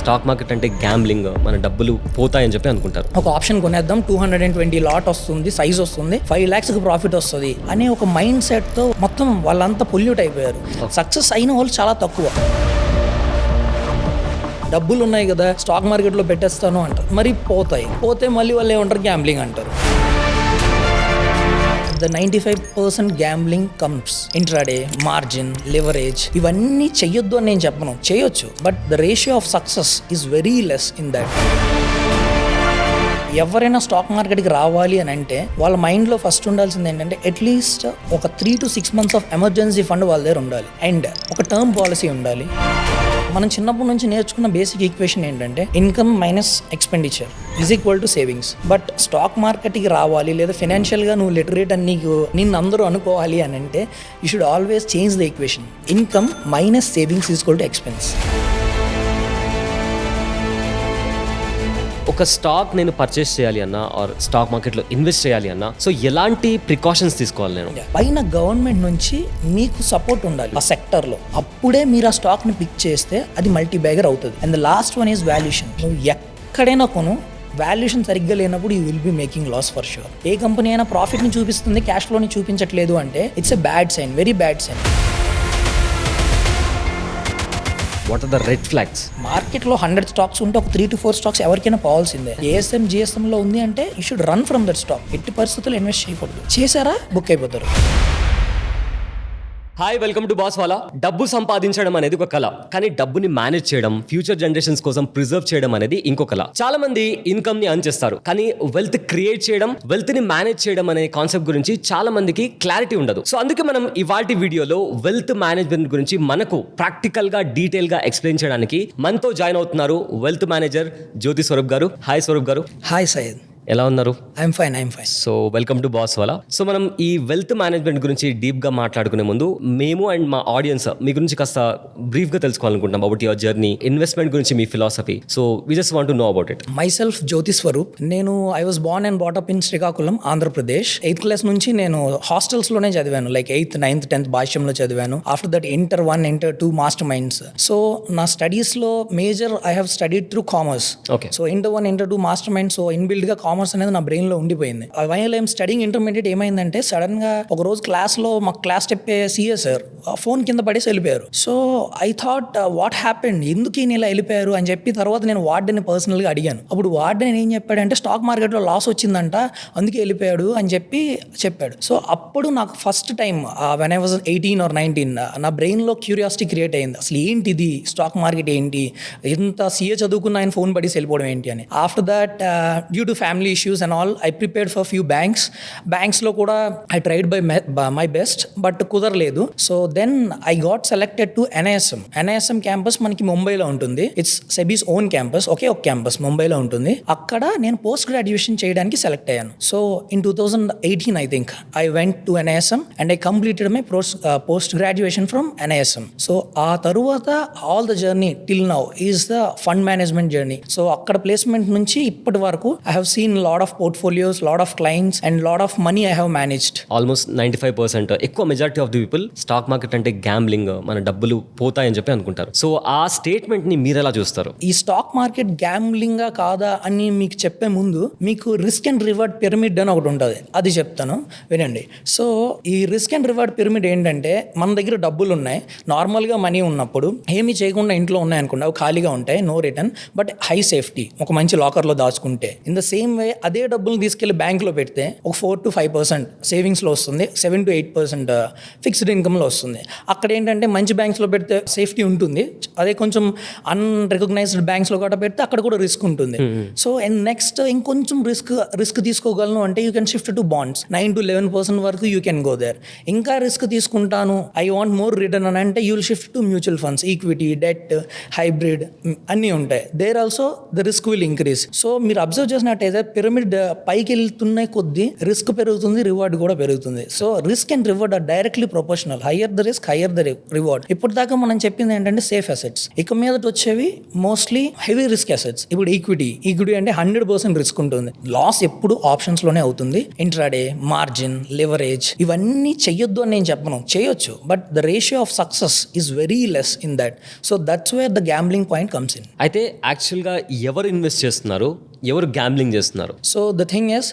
Stock market అంటే gambling, మన డబ్బులు పోతాయని చెప్పి అనుకుంటారు. ఒక ఆప్షన్ కొనేద్దాం, 220 లాట్ వస్తుంది, సైజ్ వస్తుంది, 5 lakhs ప్రాఫిట్ వస్తుంది అనే ఒక మైండ్ సెట్ తో మొత్తం వాళ్ళంతా పొల్యూట్ అయిపోయారు. సక్సెస్ అయిన వాళ్ళు చాలా తక్కువ. డబ్బులు ఉన్నాయి కదా, స్టాక్ మార్కెట్లో పెట్టేస్తాను అంటారు, మరి పోతే మళ్ళీ వాళ్ళు ఏమంటారు, గ్యాంబ్లింగ్ అంటారు. The 95% gambling comes intraday, margin, leverage. ఇవన్నీ చెయ్యొద్దు అని నేను చెప్పను, చేయొచ్చు, but the ratio of success is very less in that. ఎవరైనా స్టాక్ మార్కెట్కి రావాలి అని అంటే వాళ్ళ మైండ్లో ఫస్ట్ ఉండాల్సింది ఏంటంటే అట్లీస్ట్ ఒక 3 to 6 months of emergency fund వాళ్ళ దగ్గర ఉండాలి, అండ్ ఒక టర్మ్ పాలసీ ఉండాలి. మనం చిన్నప్పటి నుంచి నేర్చుకున్న బేసిక్ ఈక్వేషన్ ఏంటంటే income minus expenditure is equal to savings. But stock మార్కెట్కి రావాలి లేదా ఫైనాన్షియల్గా నువ్వు లిటరేట్ అని నిన్ను అందరూ అనుకోవాలి అని అంటే you should always change the equation. Income minus savings is equal to expense. ఒక స్టాక్ నేను పర్చేస్ చేయాలి అన్నా ఆర్ స్టాక్ మార్కెట్లో ఇన్వెస్ట్ చేయాలి అన్నా, సో ఎలాంటి ప్రికాషన్స్ తీసుకోవాలి నేను? పైన గవర్నమెంట్ నుంచి మీకు సపోర్ట్ ఉండాలి ఆ సెక్టర్లో, అప్పుడే మీరు ఆ స్టాక్ని పిక్ చేస్తే అది మల్టీ బ్యాగర్ అవుతుంది. And the last one is valuation. నువ్వు ఎక్కడైనా కొను, వాల్యుయేషన్ సరిగ్గా లేనప్పుడు you will be making loss for sure. ఏ కంపెనీ అయినా ప్రాఫిట్ని చూపిస్తుంది, క్యాష్ ఫ్లోని చూపించట్లేదు అంటే it's a bad sign, very bad sign. What are the red flags? మార్కెట్లో 100 స్టాక్స్ ఉంటే ఒక 3 to 4 స్టాక్స్ ఎవరికైనా పోవాల్సిందే. ఏఎస్ఎం జిఎస్ఎంలో ఉంది అంటే you should run from that stock. ఎట్టి పరిస్థితుల్లో ఇన్వెస్ట్ చేయకూడదు, చేశారా బుక్ అయిపోతారు. హాయ్, వెల్కమ్ టు బాస్ వాలా. డబ్బు సంపాదించడం అనేది ఒక కళ, కానీ డబ్బుని మేనేజ్ చేయడం, ఫ్యూచర్ జనరేషన్స్ కోసం ప్రిజర్వ్ చేయడం అనేది ఇంకో కళ. చాలా మంది ఇన్కమ్ ని అర్న్ చేస్తారు, కానీ వెల్త్ క్రియేట్ చేయడం, వెల్త్ ని మేనేజ్ చేయడం అనే కాన్సెప్ట్ గురించి చాలా మందికి క్లారిటీ ఉండదు. సో అందుకే మనం ఇవాల్టి వీడియోలో వెల్త్ మేనేజ్మెంట్ గురించి మనకు ప్రాక్టికల్ గా డీటెయిల్ గా ఎక్స్ప్లెయిన్ చేయడానికి మనతో జాయిన్ అవుతున్నారు వెల్త్ మేనేజర్ జ్యోతి స్వరూప్ గారు. హాయ్ స్వరూప్ గారు. హాయ్ సయ్యద్. ఎలా ఉన్నారు? I'm fine. So welcome to Boss Wallah. So మనం ఈ వెల్త్ మేనేజ్మెంట్ గురించి డీప్ గా మాట్లాడుకునే ముందు మేము అండ్ మా ఆడియన్స్ మీ గురించి కాస్త బ్రీఫ్ గా తెలుసుకోవాలనుకుంటున్నాం అబౌట్ యువర్ జర్నీ, ఇన్వెస్ట్మెంట్ గురించి మీ philosophy. So we just want to know about it. Myself Jyoti Swaroop. నేను I was born and brought up in Srikakulam, Andhra Pradesh. 8th class నుంచి నేను హాస్టల్స్ లోనే చదివాను, లైక్ 8th, 9th, 10th భాష్యంలో చదివాను. After that inter 1, inter 2 master minds. So నా studies లో major I have studied through commerce. Okay. So inter 1, inter 2 master mind. So inbuilt గా commerce అనేది నా బ్రెయిన్ లో ఉండిపోయింది. వైల్ ఐఎమ్ స్టడింగ్ ఇంటర్మీడియట్ ఏమైందంటే సడన్ గా ఒక రోజు క్లాస్ లో మా క్లాస్ చెప్పే సిఏ సార్ ఫోన్ కింద పడేసి వెళ్ళిపోయారు. So I thought what happened, ఎందుకు ఈయన ఇలా వెళ్ళిపోయారు అని చెప్పి తర్వాత నేను వార్డెన్ పర్సనల్ గా అడిగాను. అప్పుడు వార్డెన్ ఏం చెప్పాడంటే స్టాక్ మార్కెట్ లో లాస్ వచ్చిందంట, అందుకే వెళ్ళిపోయాడు అని చెప్పాడు. సో అప్పుడు నాకు first time when I was 18 or 19 నా బ్రెయిన్ లో క్యూరియాసిటీ క్రియేట్ అయింది, అసలు ఏంటిది స్టాక్ మార్కెట్ ఏంటి, ఇంత సిఏ చదువుకున్న ఆయన ఫోన్ పడేసి వెళ్ళిపోవడం ఏంటి అని. After that due to family issues and all I prepared for few banks లో కూడా I tried by my best but కుదరలేదు. So then I got selected to NISM campus మనకి ముంబైలో ఉంటుంది. ఇట్స్ సెబీస్ ఓన్ క్యాంపస్, ఒకే ఒక క్యాంపస్ ముంబైలో ఉంటుంది. అక్కడ నేను పోస్ట్ గ్రాడ్యుయేషన్ చేయడానికి సెలెక్ట్ అయ్యాను. So in 2018 I think I went to NISM and I completed my post graduation from NISM. So ఆ తరువాత all the journey till now is the fund management journey. So అక్కడ placement నుంచి ఇప్పటి వరకు I have seen lot of portfolios, lot of clients and lot of money I have managed. Almost 95% ఎక్కువ majority of the people stock market అంటే gambling, మన డబ్బులు పోతాయని చెప్పి అనుకుంటారు. సో ఆ స్టేట్మెంట్ ని మీరు ఎలా చూస్తారు? ఈ స్టాక్ మార్కెట్ గ్యాంబ్లింగా కాదా అని మీకు చెప్పే ముందు మీకు రిస్క్ అండ్ రివార్డ్ పిరమిడ్ అని ఒకటి ఉంటుంది, అది చెప్తాను వినండి. సో ఈ రిస్క్ అండ్ రివార్డ్ పిరమిడ్ ఏంటంటే మన దగ్గర డబ్బులు ఉన్నాయి, నార్మల్గా మనీ ఉన్నప్పుడు ఏమీ చేయకుండా ఇంట్లో ఉన్నాయి అనుకోండి, అవి ఖాళీగా ఉంటాయి, no return, but high safety, ఒక మంచి లాకర్లో దాచుకుంటే. ఇన్ ద సేమ్ వే అదే డబ్బులు తీసుకెళ్లి బ్యాంక్లో పెడితే ఒక 4 to 5% సేవింగ్స్లో వస్తుంది, 7 to 8% ఫిక్స్డ్ ఇన్కమ్లో వస్తుంది. అక్కడ ఏంటంటే మంచి బ్యాంక్స్లో పెడితే సేఫ్టీ ఉంటుంది, అదే కొంచెం అన్రికగ్నైజ్డ్ బ్యాంక్స్లో కూడా పెడితే అక్కడ కూడా రిస్క్ ఉంటుంది. సో అండ్ నెక్స్ట్ ఇంకొంచెం రిస్క్ తీసుకోగలను అంటే you can shift to bonds, 9 to 11% వరకు యూ కెన్ గో దేర్. ఇంకా రిస్క్ తీసుకుంటాను, ఐ వాంట్ మోర్ రిటర్న్ అని అంటే you will shift to mutual funds, equity, debt, hybrid అన్నీ ఉంటాయి. There also the risk will increase. So మీరు observe చేసినట్టయితే pyramid పైకి వెళ్తున్న కొద్దీ రిస్క్ పెరుగుతుంది, రివార్డ్ కూడా పెరుగుతుంది. So risk and reward are directly proportional. Higher the risk, higher the reward. ఇప్పుడు దాకా మనం చెప్పింది ఏంటంటే సేఫ్ అసెట్స్. ఇక మీదట వచ్చేవి మోస్ట్లీ హెవీ రిస్క్ అసెట్స్. ఇప్పుడు ఈక్విటీ అంటే 100% రిస్క్ ఉంటుంది. లాస్ ఎప్పుడు ఆప్షన్స్ లోనే అవుతుంది. ఇంట్రాడే, మార్జిన్, లివరేజ్ ఇవన్నీ చెయ్యొద్దు అని నేను చెప్పను, చేయొచ్చు, but the ratio of success is very less in that. So that's where the gambling point comes in. అయితే యాక్చువల్గా ఎవరు ఇన్వెస్ట్ చేస్తున్నారు, ఎవరు గ్యాంబ్లింగ్ చేస్తున్నారు? So the thing is,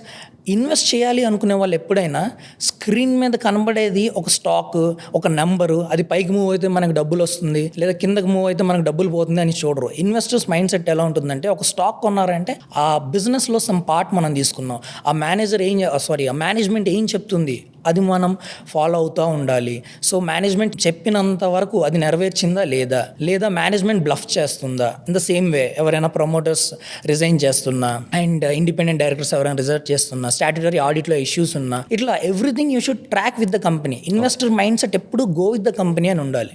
invest చేయాలి అనుకునే వాళ్ళు ఎప్పుడైనా స్క్రీన్ మీద కనబడేది ఒక స్టాక్, ఒక నెంబరు, అది పైకి మూవ్ అయితే మనకు డబ్బులు వస్తుంది లేదా కిందకి మూవ్ అయితే మనకు డబ్బులు పోతుంది అని చూడరు. ఇన్వెస్టర్స్ మైండ్ సెట్ ఎలా ఉంటుందంటే, ఒక స్టాక్ కొన్నారంటే ఆ బిజినెస్లో సమ్ పార్ట్ మనం తీసుకున్నాం, ఆ మేనేజ్మెంట్ ఏం చెప్తుంది అది మనం ఫాలో అవుతూ ఉండాలి. సో మేనేజ్మెంట్ చెప్పినంత వరకు అది నెరవేర్చిందా లేదా మేనేజ్మెంట్ బ్లఫ్ చేస్తుందా. ఇన్ ద సేమ్ వే ఎవరైనా ప్రమోటర్స్ రిజైన్ చేస్తున్నా అండ్ ఇండిపెండెంట్ డైరెక్టర్స్ ఎవరైనా రిజైన్ చేస్తున్నా, స్టాట్యుటరీ ఆడిట్లో ఇష్యూస్ ఉన్నా, ఇట్లా everything you should track with the company. Investor mind set ఎప్పుడు గో విత్ ద కంపెనీ అని ఉండాలి.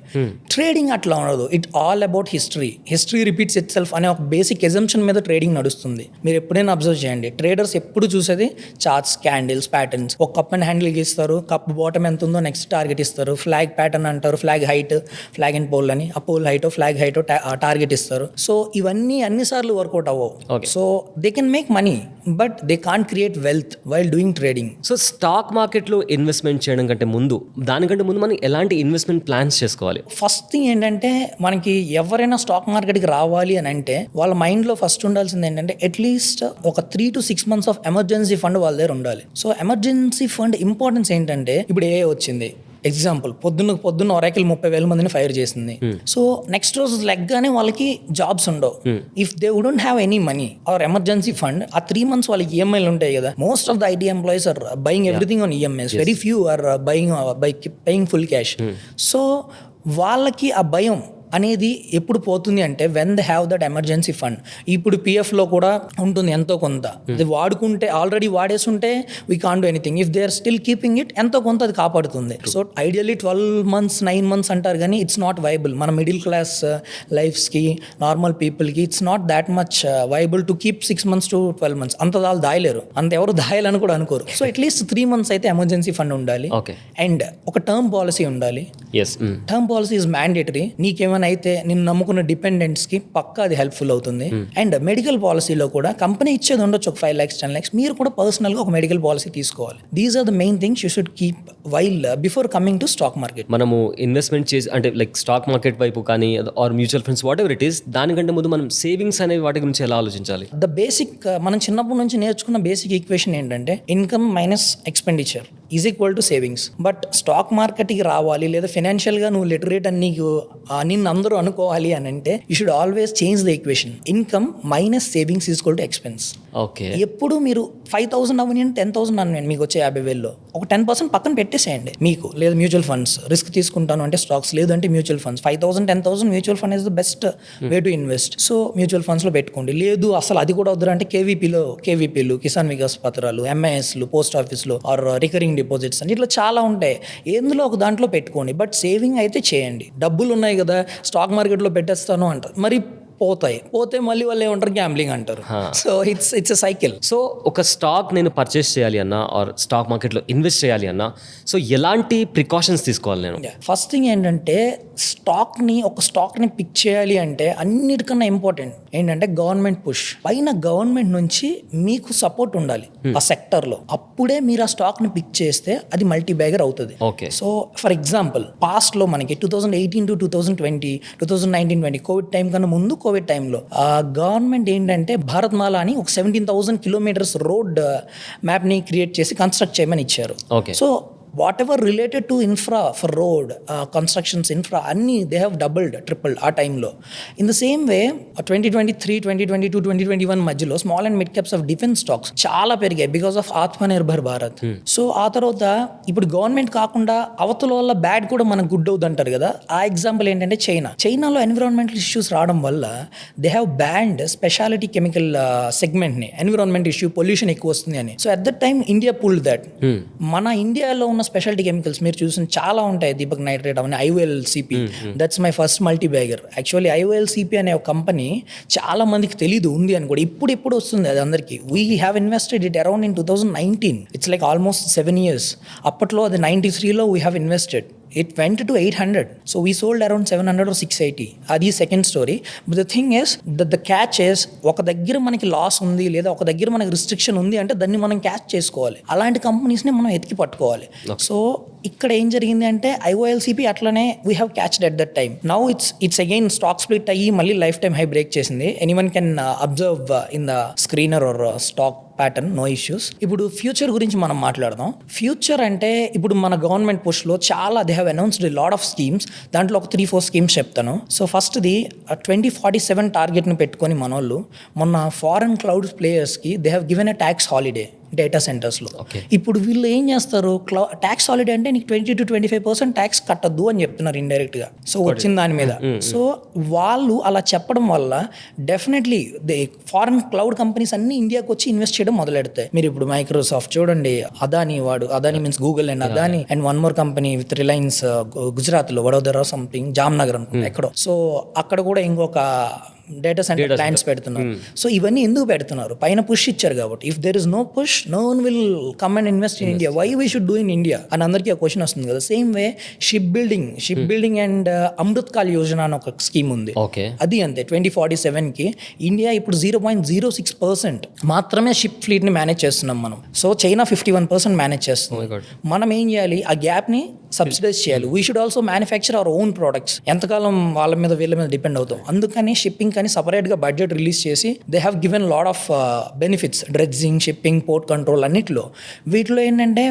ట్రేడింగ్ అట్లా ఉండదు. It all about history repeats it self అనే ఒక బేసిక్ ఎజంప్షన్ మీద ట్రేడింగ్ నడుస్తుంది. మీరు ఎప్పుడైనా అబ్జర్వ్ చేయండి, ట్రేడర్స్ ఎప్పుడు చూసేది చార్ట్స్, క్యాండిల్స్, ప్యాటర్న్స్. ఒక కప్ అండ్ హ్యాండిల్ గీస్తారు, కప్ బాటమ్ ఎంత ఉందో నెక్స్ట్ టార్గెట్ ఇస్తారు, ఫ్లాగ్ ప్యాటర్న్ అంటారు, flag height, flag and pole అని, ఆ pole height flag height target ఇస్తారు. సో ఇవన్నీ అన్నిసార్లు వర్కౌట్ అవ్వవు. So they can make money but they can't create wealth while doing trading. So stock మార్కెట్లో investment చేయడం కంటే ముందు, దానికంటే ముందు మనం ఎలాంటి ఇన్వెస్ట్మెంట్ ప్లాన్స్ చేసుకోవాలి? ఫస్ట్ థింగ్ ఏంటంటే, మనకి ఎవరైనా స్టాక్ మార్కెట్కి రావాలి అని అంటే వాళ్ళ మైండ్లో ఫస్ట్ ఉండాల్సింది ఏంటంటే, అట్లీస్ట్ ఒక 3 to 6 months of emergency fund వాళ్ళ దగ్గర ఉండాలి. సో ఎమర్జెన్సీ ఫండ్ ఇంపార్టెన్స్ ఏంటంటే, ఇప్పుడు ఏ వచ్చింది ఎగ్జాంపుల్, పొద్దున్న ఒరాకిల్ 30,000 మందిని ఫైర్ చేసింది. సో నెక్స్ట్ రోజు లెగ్గానే వాళ్ళకి జాబ్స్ ఉండవు. If they wouldn't have any money or emergency fund, ఆ 3 months వాళ్ళకి ఈఎంఐలు ఉంటాయి కదా. Most of the IT employees are buying everything on EMIs. Very few are buying full cash. So వాళ్ళకి ఆ భయం అనేది ఎప్పుడు పోతుంది అంటే, when they have that emergency fund. ఇప్పుడు పిఎఫ్లో కూడా ఉంటుంది ఎంతో కొంత. అది వాడుకుంటే, ఆల్రెడీ వాడేసుంటే we can't do anything. If they are still keeping it, ఎంతో కొంత అది కాపాడుతుంది. సో ఐడియల్లీ 12 months 9 months అంటారు, కానీ ఇట్స్ నాట్ వైబుల్. మన మిడిల్ క్లాస్ లైఫ్స్కి, నార్మల్ పీపుల్కి it's not that much viable to keep 6 months to 12 months. అంత వాళ్ళు దాయలేరు, అంత ఎవరు దాయాలని కూడా అనుకోరు. సో అట్లీస్ట్ 3 months అయితే ఎమర్జెన్సీ ఫండ్ ఉండాలి. అండ్ ఒక టర్మ్ పాలసీ ఉండాలి. Term policy is mandatory. నీకేమైనా అయితే నిన్ను నమ్ముకున్న డిపెండెంట్స్ కి పక్కా అది హెల్ప్ఫుల్ అవుతుంది. అండ్ మెడికల్ పాలసీలో కూడా కంపెనీ ఇచ్చేది ఉండొచ్చు, ఒక 5 lakhs 10 lakhs. మీరు కూడా పర్సనల్ గా ఒక మెడికల్ పాలసీ తీసుకోవాలి. These are the main things you should keep while before coming to stock market. మనము ఇన్వెస్ట్మెంట్ చేసి, అంటే లైక్ స్టాక్ మార్కెట్ వైపు కానీ or mutual funds, whatever it is, దానికంటే ముందు మనం సేవింగ్స్ అనేవి వాటి గురించి ఎలా ఆలోచించాలి? ద బేసిక్, మనం చిన్నప్పటి నుంచి నేర్చుకున్న బేసిక్ ఈక్వేషన్ ఏంటంటే, income minus expenditure is equal to savings. But stock మార్కెట్కి రావాలి లేదా ఫైనాన్షియల్గా నువ్వు లిటరేట్ అని నిన్ను అందరూ అనుకోవాలి అని అంటే, you should always change the equation. Income minus savings is equal to expense. Okay, ఎప్పుడు మీరు 5,000 అవ్వని 10,000 అవ్వని, మీకు వచ్చే 50,000లో ఒక 10% పక్కన పెట్టేసేయండి మీకు. లేదా మ్యూచువల్ ఫండ్స్, రిస్క్ తీసుకుంటాను అంటే స్టాక్స్, లేదంటే mutual funds. 5,000 10,000 mutual fund is the best way to invest. So mutual ఫండ్స్లో పెట్టుకోండి. లేదు అసలు అది కూడా వద్దంటే కేవీపీలు, కిసాన్ వికాస్ పత్రాలు, ఎంఐఎస్లు, పోస్ట్ ఆఫీస్లో ఆర్ రికరింగ్ డిపాజిట్స్ అని ఇట్లా చాలా ఉంటాయి. ఎందులో ఒక దాంట్లో పెట్టుకోండి, బట్ సేవింగ్ అయితే చేయండి. డబ్బులు ఉన్నాయి కదా స్టాక్ మార్కెట్లో పెట్టేస్తాను అంటారు, మరి పోతే మళ్ళీ వాళ్ళు ఏమంటారు, గ్యాంబ్లింగ్ అంటారు. So it's a cycle. So ఒక స్టాక్ నేను పర్చేస్ చేయాలి అన్నా ఆర్ స్టాక్ మార్కెట్లో ఇన్వెస్ట్ చేయాలి అన్నా, సో ఎలాంటి ప్రికాషన్స్ తీసుకోవాలి నేను? ఫస్ట్ థింగ్ ఏంటంటే, ఒక స్టాక్ని పిక్ చేయాలి అంటే అన్నిటికన్నా ఇంపార్టెంట్ ఏంటంటే గవర్నమెంట్ పుష్. పైన గవర్నమెంట్ నుంచి మీకు సపోర్ట్ ఉండాలి ఆ సెక్టర్లో. అప్పుడే మీరు ఆ స్టాక్ని పిక్ చేస్తే అది మల్టీ బ్యాగర్ అవుతుంది. ఓకే, సో ఫర్ ఎగ్జాంపుల్ పాస్ట్లో మనకి 2018 to 2020, 2019-20 కోవిడ్ టైం కన్నా ముందు, కోవిడ్ టైంలో గవర్నమెంట్ ఏంటంటే భారత్మాల అని ఒక 17,000 kilometers రోడ్ మ్యాప్ని క్రియేట్ చేసి కన్స్ట్రక్ట్ చేయమని ఇచ్చారు. So what ever related to infra for road constructions, infra అన్నీ దే హ్యావ్ ట్రిపుల్డ్ ఆ టైంలో. ఇన్ ద సేమ్ వే 2023, 2022, 2021 మధ్యలో small and mid caps of defence stocks చాలా పెరిగాయి because of Atmanirbhar Bharat. So ఆ తర్వాత ఇప్పుడు గవర్నమెంట్ కాకుండా అవతల వల్ల బ్యాడ్ కూడా మనకు గుడ్ అవుతుంది అంటారు కదా. ఆ ఎగ్జాంపుల్ ఏంటంటే చైనాలో ఎన్విరాన్మెంటల్ ఇష్యూస్ రావడం వల్ల they have banned speciality chemical సెగ్మెంట్ని. ఎన్విరాన్మెంట్ ఇష్యూ, పొల్యూషన్ ఎక్కువ వస్తుంది అని. So at that time India pulled that. మన ఇండియాలో ఉన్న ఉన్న స్పెషాలిటీ కెమికల్స్ మీరు చూసిన చాలా ఉంటాయి, దీపక్ నైట్రేట్ అవన్నీ, IOL CP, that's my first multi bagger. Actually IOL CP అనే ఒక కంపెనీ చాలా మందికి తెలీదు ఉంది అని కూడా, ఇప్పుడు వస్తుంది అది అందరికీ. We have invested it around in 2019, it's like almost 7 years. అప్పట్లో అది 93లో we have invested. It went to 800. So we sold around 700 or 680. అది second story. But the thing is the catch is, ఒక దగ్గర మనకి లాస్ ఉంది లేదా ఒక దగ్గర మనకి రిస్ట్రిక్షన్ ఉంది అంటే దాన్ని మనం క్యాచ్ చేసుకోవాలి. అలాంటి కంపెనీస్ని మనం ఎతికి పట్టుకోవాలి. సో ఇక్కడ ఏం జరిగింది అంటే ఐఓఎల్సిపి అట్లనే we have catched at that time. Now it's again stock split అయ్యి మళ్ళీ లైఫ్ టైమ్ హై బ్రేక్ చేసింది. Anyone can observe in the screener or stock pattern, no issues. ఇప్పుడు ఫ్యూచర్ గురించి మనం మాట్లాడదాం. ఫ్యూచర్ అంటే ఇప్పుడు మన గవర్నమెంట్ పుష్లో చాలా they have announced lot of schemes. దాంట్లో ఒక 3-4 స్కీమ్స్ చెప్తాను. సో ఫస్ట్ది 2047 టార్గెట్ని పెట్టుకొని మనోళ్ళు మొన్న ఫారెన్ క్లౌడ్ ప్లేయర్స్కి they have given a tax holiday data సెంటర్స్లో. ఇప్పుడు వీళ్ళు ఏం చేస్తారు, ట్యాక్స్ హాలిడే అంటే నీకు 20 to 25% ట్యాక్స్ కట్టద్దు అని చెప్తున్నారు ఇండైరెక్ట్గా. సో వచ్చిన దాని మీద. సో వాళ్ళు అలా చెప్పడం వల్ల డెఫినెట్లీ ఫారెన్ క్లౌడ్ కంపెనీస్ అన్ని ఇండియాకి వచ్చి ఇన్వెస్ట్ చేయడం మొదలెడతాయి. మీరు ఇప్పుడు మైక్రోసాఫ్ట్ చూడండి, Adani means Google and Adani and one more company with Reliance గుజరాత్లో వడోదరా సంథింగ్ జామ్నగర్ అనుకుంటా ఎక్కడో. సో అక్కడ కూడా ఇంకొక డేటా సెంటర్ ప్లాంట్స్ పెడుతున్నారు. సో ఇవన్నీ ఎందుకు పెడుతున్నారు, పైన పుష్ ఇచ్చారు కాబట్టి. If there is no push, no one will come and invest in India. Why we should do in India అని అందరికీ ఆ క్వశ్చన్ వస్తుంది కదా. Same way ship building and Amrit Kaal Yojana అని ఒక స్కీమ్ ఉంది. అది అంతే 2047కి ఇండియా ఇప్పుడు 0.06% మాత్రమే షిప్ ఫ్లీట్ ని మేనేజ్ చేస్తున్నాం మనం. సో చైనా 51% మేనేజ్ చేస్తుంది. మనం ఏం చేయాలి, ఆ గ్యాప్ ని సబ్సిడైజ్ చేయాలి. We should also manufacture our own products. ఎంతకాలం వీళ్ళ మీద డిపెండ్ అవుతాం. అందుకని షిప్పింగ్ కానీ సపరేట్గా బడ్జెట్ రిలీజ్ చేసి they have given lot of benefits, dredging, shipping, port control అన్నిట్లో. వీటిలో ఏంటంటే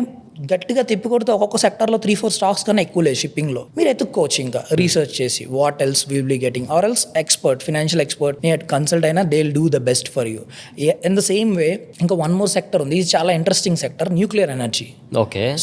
గట్టిగా తిప్పికొడితే ఒక్కొక్క సెక్టర్లో 3-4 స్టాక్స్ కన్నా ఎక్కువ లేదు షిప్పింగ్లో. మీరు ఎత్తుక్కోవచ్చు ఇంకా రీసెర్చ్ చేసి what else will be getting, or else financial expert ని కన్సల్ట్ అయినా they will do the best for you. In the same way ఇంకా వన్ మోర్ సెక్టర్ ఉంది, ఇది చాలా interesting sector, nuclear energy.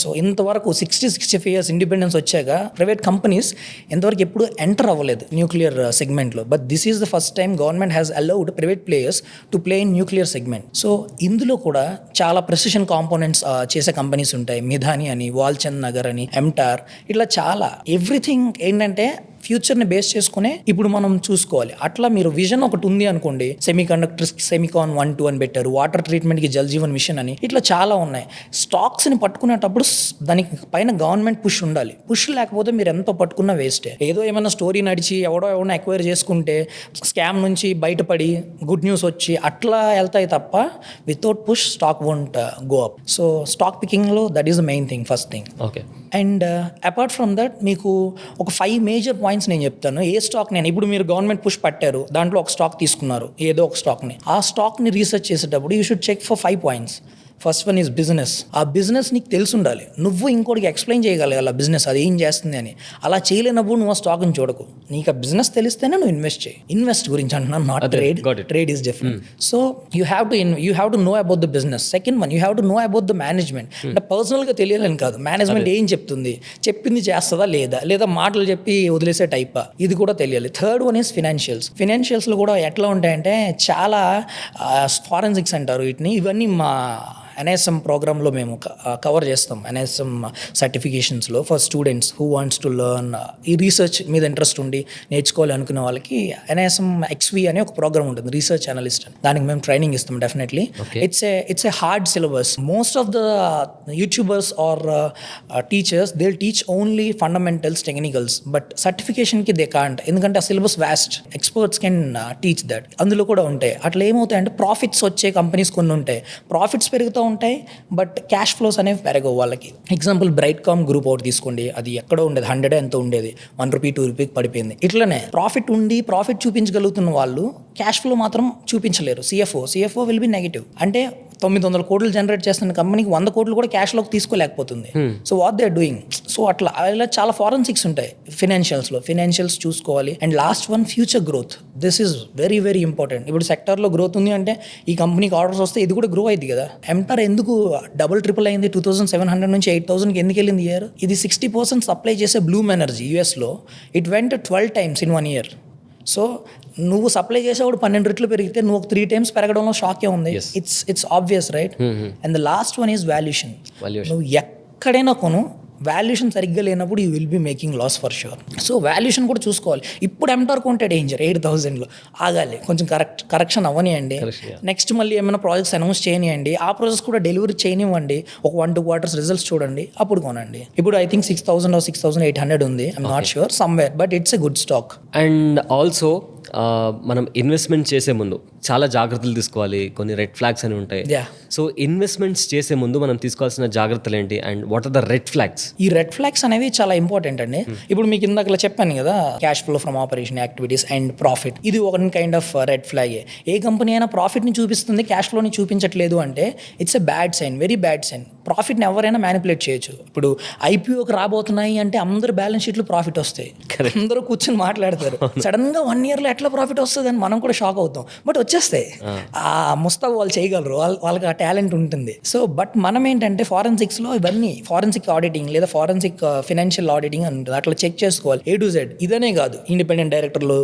So ఇంతవరకు 60-65 years ఇండిపెండెన్స్ వచ్చాక private companies ఇంతవరకు ఎప్పుడు ఎంటర్ అవ్వలేదు న్యూక్లియర్ సెగ్మెంట్లో. But this is the first time government has allowed private players to play in nuclear segment. So ఇందులో కూడా చాలా ప్రెసిషన్ కాంపోనెంట్స్ చేసే కంపెనీస్ ఉంటాయి. మిధాని అని, వాల్చంద్ నగర్ అని, ఎంటార్, ఇట్లా చాలా. ఎవ్రీథింగ్ ఏంటంటే ఫ్యూచర్ని బేస్ చేసుకునే ఇప్పుడు మనం చూసుకోవాలి. అట్లా మీరు విజన్ ఒకటి ఉంది అనుకోండి, సెమీ కండక్టర్స్ సెమికాన్ 1-2 అని పెట్టారు, వాటర్ ట్రీట్మెంట్కి జల్ జీవన్ మిషన్ అని, ఇట్లా చాలా ఉన్నాయి. స్టాక్స్ని పట్టుకునేటప్పుడు దానికి పైన గవర్నమెంట్ పుష్ ఉండాలి. పుష్ లేకపోతే మీరు ఎంతో పట్టుకున్నా వేస్టే. ఏదో ఏమైనా స్టోరీ నడిచి ఎవడో ఎక్వైర్ చేసుకుంటే స్కామ్ నుంచి బయటపడి గుడ్ న్యూస్ వచ్చి అట్లా వెళ్తాయి తప్ప without push stock won't go up. So stock పికింగ్లో that is the main thing, first thing. And apart from that మీకు ఒక 5 మేజర్ పాయింట్స్ నేను చెప్తాను. ఏ స్టాక్ నేను ఇప్పుడు మీరు గవర్నమెంట్ పుష్ పట్టారు, దాంట్లో ఒక స్టాక్ తీసుకున్నారు, ఏదో ఒక స్టాక్ని, ఆ స్టాక్ని రీసెర్చ్ చేసేటప్పుడు you should check for 5 points. First one is business. ఆ బిజినెస్ నీకు తెలిసి ఉండాలి. నువ్వు ఇంకోటికి ఎక్స్ప్లెయిన్ చేయగలగాలి ఆ బిజినెస్ అది ఏం చేస్తుంది అని. అలా చేయలేనప్పుడు నువ్వు ఆ స్టాక్ని చూడకు. నీకు ఆ బిజినెస్ తెలిస్తేనే నువ్వు ఇన్వెస్ట్ చేయి. ఇన్వెస్ట్ గురించి అంటున్నాను, not trade. Trade is different. So you have to know about the business. Second one, you have to know about the management. అంటే పర్సనల్గా తెలియాలని కాదు, మేనేజ్మెంట్ ఏం చెప్తుంది, చెప్పింది చేస్తుందా లేదా మాటలు చెప్పి వదిలేసే టైపా, ఇది కూడా తెలియాలి. థర్డ్ వన్ ఈస్ ఫినాన్షియల్స్లో కూడా ఎట్లా ఉంటాయంటే చాలా ఫారెన్సిక్స్ అంటారు వీటిని. ఇవన్నీ మా NISM ప్రోగ్రాంలో మేము కవర్ చేస్తాం. NISM సర్టిఫికేషన్స్లో for students who wants to learn, ఈ రీసెర్చ్ మీద ఇంట్రెస్ట్ ఉండి నేర్చుకోవాలి అనుకునే వాళ్ళకి NISM XV అనే ఒక ప్రోగ్రామ్ ఉంటుంది, రీసెర్చ్ అనలిస్ట్ అని. దానికి మేము ట్రైనింగ్ ఇస్తాం definitely. It's a hard syllabus. Most of the YouTubers or teachers they will teach only fundamentals, technicals, but సర్టిఫికేషన్కి దే కాంట్, ఎందుకంటే ఆ syllabus vast. Experts can teach that. అందులో కూడా ఉంటాయి. అట్లా ఏమవుతాయంటే ప్రాఫిట్స్ వచ్చే కంపెనీస్ కొన్ని ఉంటాయి, ప్రాఫిట్స్ పెరుగుతూ ఉంటాయి బట్ క్యాష్ ఫ్లోస్ అనేవి పెరగవు వాళ్ళకి. ఎగ్జాంపుల్ బ్రైట్కామ్ గ్రూప్ ఒకటి తీసుకోండి, అది ఎక్కడో ఉండేది 100 ఎంతో ఉండేది, ₹1, ₹2 పడిపోయింది. ఇట్లనే ప్రాఫిట్ చూపించగలుగుతున్న వాళ్ళు క్యాష్ ఫ్లో మాత్రం చూపించలేరు. CFO will be negative. అంటే 900 కోట్లు జనరేట్ చేస్తున్న కంపెనీకి 100 కోట్లు కూడా క్యాష్లోకి తీసుకోలేకపోతుంది. So what they are doing. So అట్లా చాలా ఫారెన్సిక్స్ ఉంటాయి ఫినాన్షియల్స్ చూసుకోవాలి. And last one, future growth. This is very very important. ఇప్పుడు సెక్టర్లో గ్రోత్ ఉంది అంటే ఈ కంపెనీకి ఆర్డర్స్ వస్తే ఇది కూడా గ్రో అయింది కదా. ఎంటర్ ఎందుకు డబుల్ అయింది, 2700 నుంచి 8000కి ఎందుకు వెళ్ళింది ఇయర్? ఇది 60% సప్లై చేసే బ్లూమ్ ఎనర్జీ యూఎస్లో. It went 12 times in 1 year. So నువ్వు సప్లై చేసేవాడు 12 రెట్లు పెరిగితే నువ్వు 3 times పెరగడంలో షాకే ఉంది. It's obvious, right? And the last one is valuation. నువ్వు ఎక్కడైనా కొను, వాల్యుయేషన్ సరిగ్గా లేనప్పుడు you will be making loss for sure. So valuation కూడా చూసుకోవాలి. ఇప్పుడు ఎంటార్ కొంటే డేంజర్ 8,000లో ఆగాలి, కొంచెం కరెక్షన్ అవ్వనియండి. నెక్స్ట్ మళ్ళీ ఏమైనా ప్రాజెక్ట్స్ అనౌన్స్ చేయనియండి, ఆ ప్రాజెక్ట్స్ కూడా డెలివరీ చేయనివ్వండి, ఒక 1-2 quarters రిజల్ట్స్ చూడండి, అప్పుడు కొనండి. ఇప్పుడు ఐ థింక్ 6,000 or 6,800 ఉంది, I'm not sure, somewhere, but it's a good stock. And also మనం ఇన్వెస్ట్మెంట్ చేసే ముందు చాలా జాగ్రత్తలు తీసుకోవాలి, కొన్ని రెడ్ ఫ్లాగ్స్ అని ఉంటాయి. Yeah. సో ఇన్వెస్ట్మెంట్స్ చేసే ముందు మనం తీసుకోవాల్సిన జాగ్రత్తలు ఏంటి and what are the red flags? ఈ రెడ్ ఫ్లాగ్స్ అనేవి చాలా ఇంపార్టెంట్ అండి. ఇప్పుడు మీకు ఇందాక చెప్పాను కదా, cash flow from operation activities and profit, ఇది ఒక కైండ్ ఆఫ్ రెడ్ ఫ్లాగే. ఏ కంపెనీ అయినా ప్రాఫిట్ని చూపిస్తుంది, క్యాష్ ఫ్లోని చూపించట్లేదు అంటే it's a bad sign, very bad sign. ప్రాఫిట్ని ఎవరైనా మ్యానిపులేట్ చేయొచ్చు. ఇప్పుడు ఐపీఓకి రాబోతున్నాయి అంటే అందరు బ్యాలెన్స్ షీట్లు ప్రాఫిట్ వస్తాయి, అందరూ కూర్చొని మాట్లాడతారు. సడన్ గా 1 yearలో ఎట్లా ప్రాఫిట్ వస్తుంది అని మనం కూడా షాక్ అవుతాం, బట్ వచ్చేస్తాయి. ఆ ముస్తాబు వాళ్ళు చేయగలరు, వాళ్ళకి ఆ టాలెంట్ ఉంటుంది. సో బట్ మనం ఏంటంటే ఫారెన్సిక్స్లో ఇవన్నీ ఫారెన్సిక్ ఆడిటింగ్ లేదా ఫారెన్సిక్ ఫైనాన్షియల్ ఆడిటింగ్ అని ఉంటుంది, అట్లా చెక్ చేసుకోవాలి A to Z. ఇదనే కాదు, ఇండిపెండెంట్ డైరెక్టర్లు,